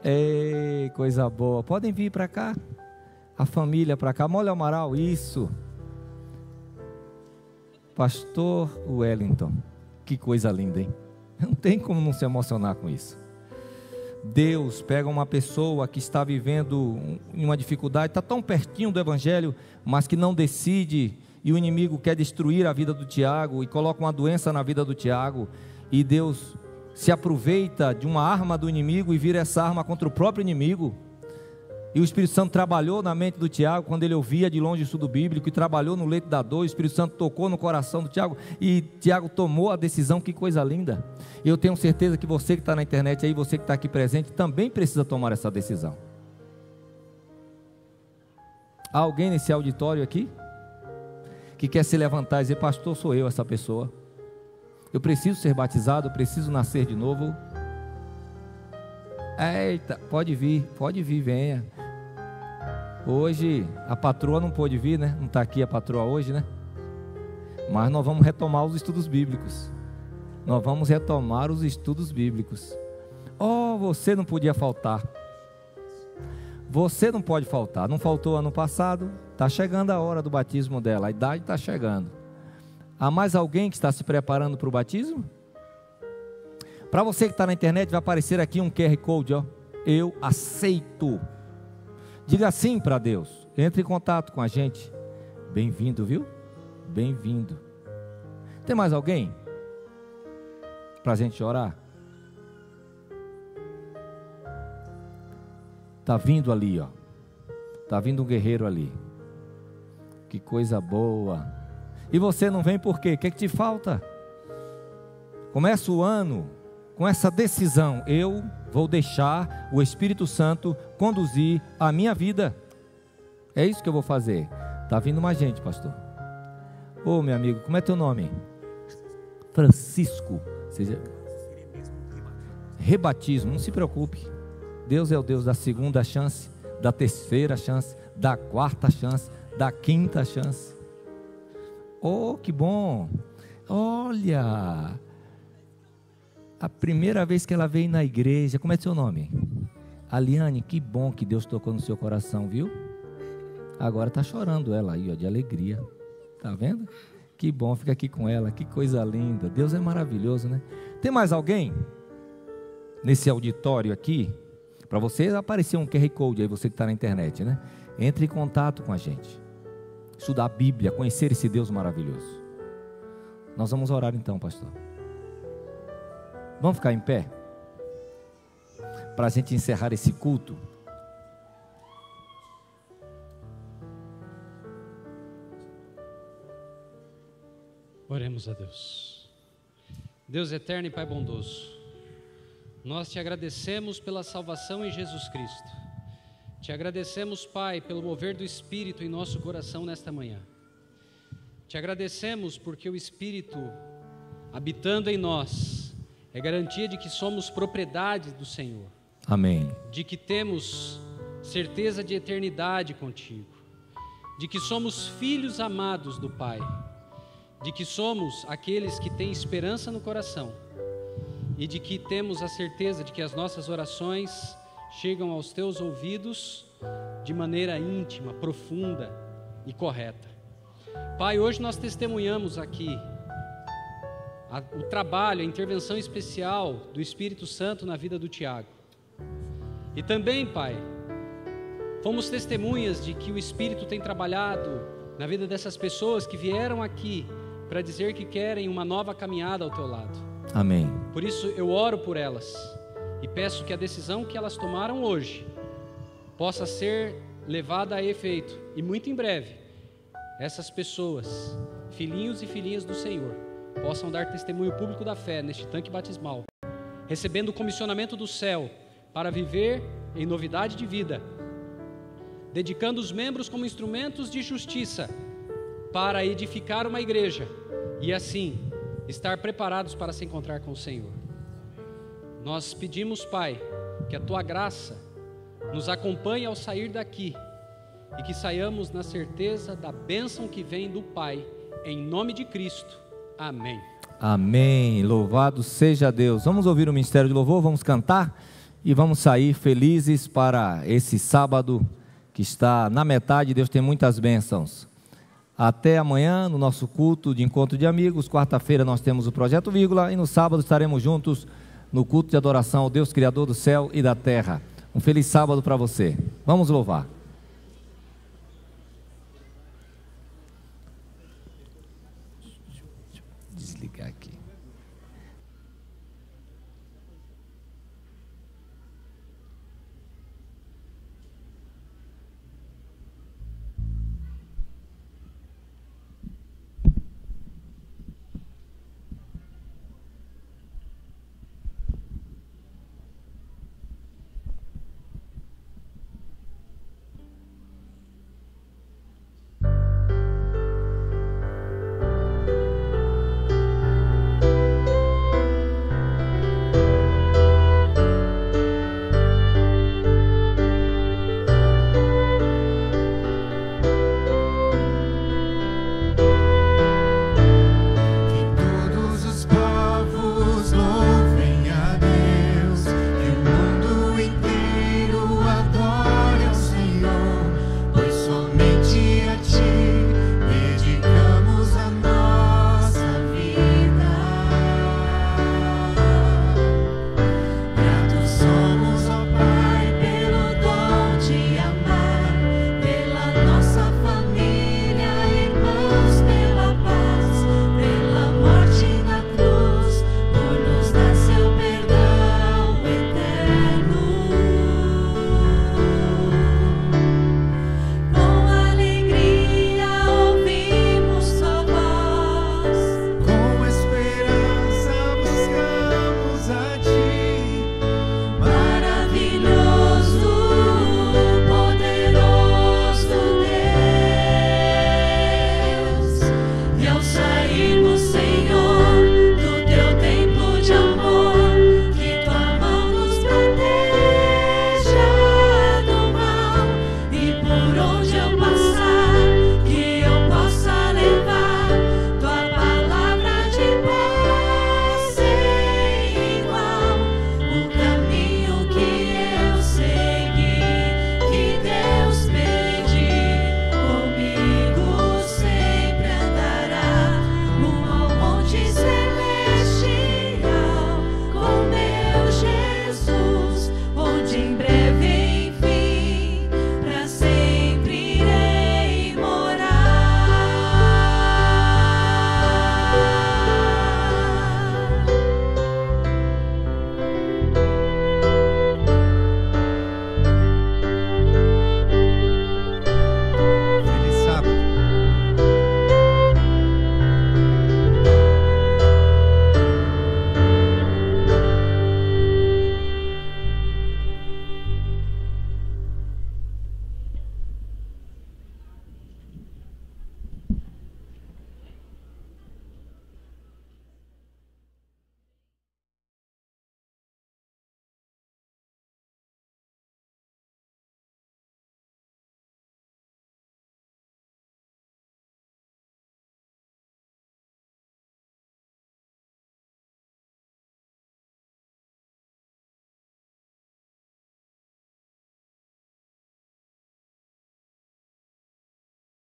Ei, coisa boa. Podem vir para cá. A família para cá. Molha o Amaral, isso. Pastor Wellington. Que coisa linda, hein? Não tem como não se emocionar com isso. Deus pega uma pessoa que está vivendo uma dificuldade, está tão pertinho do Evangelho, mas que não decide, e o inimigo quer destruir a vida do Tiago, e coloca uma doença na vida do Tiago, e Deus se aproveita de uma arma do inimigo e vira essa arma contra o próprio inimigo. E o Espírito Santo trabalhou na mente do Tiago, quando ele ouvia de longe o estudo bíblico, e trabalhou no leito da dor. O Espírito Santo tocou no coração do Tiago, e Tiago tomou a decisão. Que coisa linda. E eu tenho certeza que você que está na internet aí, você que está aqui presente, também precisa tomar essa decisão. Há alguém nesse auditório aqui que quer se levantar e dizer: pastor, sou eu essa pessoa, eu preciso ser batizado, eu preciso nascer de novo? Eita, pode vir, venha. Hoje a patroa não pôde vir, né? Não está aqui a patroa hoje, né? Mas nós vamos retomar os estudos bíblicos. Nós vamos retomar os estudos bíblicos. Oh, você não podia faltar. Você não pode faltar. Não faltou ano passado. Está chegando a hora do batismo dela. A idade está chegando. Há mais alguém que está se preparando para o batismo? Para você que está na internet, vai aparecer aqui um QR Code, ó. Eu aceito. Diga sim para Deus. Entre em contato com a gente. Bem-vindo, viu? Bem-vindo. Tem mais alguém para a gente orar? Está vindo ali, ó. Está vindo um guerreiro ali. Que coisa boa. E você não vem por quê? O que é que te falta? Começa o ano com essa decisão: eu vou deixar o Espírito Santo conduzir a minha vida. É isso que eu vou fazer. Está vindo mais gente, pastor. Ô, meu amigo, como é teu nome? Francisco. Seja rebatismo, não se preocupe. Deus é o Deus da segunda chance, da terceira chance, da quarta chance, da quinta chance. Oh, que bom. Olha, a primeira vez que ela veio na igreja. Como é seu nome? Aliane, que bom que Deus tocou no seu coração, viu? Agora está chorando ela aí, ó, de alegria. Tá vendo? Que bom, fica aqui com ela, que coisa linda. Deus é maravilhoso, né? Tem mais alguém nesse auditório aqui? Para você aparecer um QR Code aí, você que está na internet, né? Entre em contato com a gente. Estudar a Bíblia, conhecer esse Deus maravilhoso. Nós vamos orar então, pastor. Vamos ficar em pé? Para a gente encerrar esse culto. Oremos a Deus. Deus eterno e Pai bondoso, nós te agradecemos pela salvação em Jesus Cristo. Te agradecemos, Pai, pelo mover do Espírito em nosso coração nesta manhã. Te agradecemos porque o Espírito, habitando em nós, é garantia de que somos propriedade do Senhor. Amém. De que temos certeza de eternidade contigo. De que somos filhos amados do Pai. De que somos aqueles que têm esperança no coração. E de que temos a certeza de que as nossas orações chegam aos teus ouvidos de maneira íntima, profunda e correta. Pai, hoje nós testemunhamos aqui o trabalho, a intervenção especial do Espírito Santo na vida do Tiago. E também, Pai, fomos testemunhas de que o Espírito tem trabalhado na vida dessas pessoas que vieram aqui para dizer que querem uma nova caminhada ao teu lado. Amém. Por isso eu oro por elas e peço que a decisão que elas tomaram hoje possa ser levada a efeito. E muito em breve, essas pessoas, filhinhos e filhinhas do Senhor, possam dar testemunho público da fé neste tanque batismal, recebendo o comissionamento do céu para viver em novidade de vida, dedicando os membros como instrumentos de justiça para edificar uma igreja e assim estar preparados para se encontrar com o Senhor. Nós pedimos, Pai, que a Tua graça nos acompanhe ao sair daqui e que saiamos na certeza da bênção que vem do Pai, em nome de Cristo. Amém. Amém. Louvado seja Deus. Vamos ouvir o ministério de louvor, vamos cantar e vamos sair felizes para esse sábado que está na metade. Deus tem muitas bênçãos. Até amanhã no nosso culto de encontro de amigos. Quarta-feira nós temos o Projeto Vírgula e no sábado estaremos juntos no culto de adoração ao Deus Criador do céu e da terra. Um feliz sábado para você. Vamos louvar. Desligar aqui.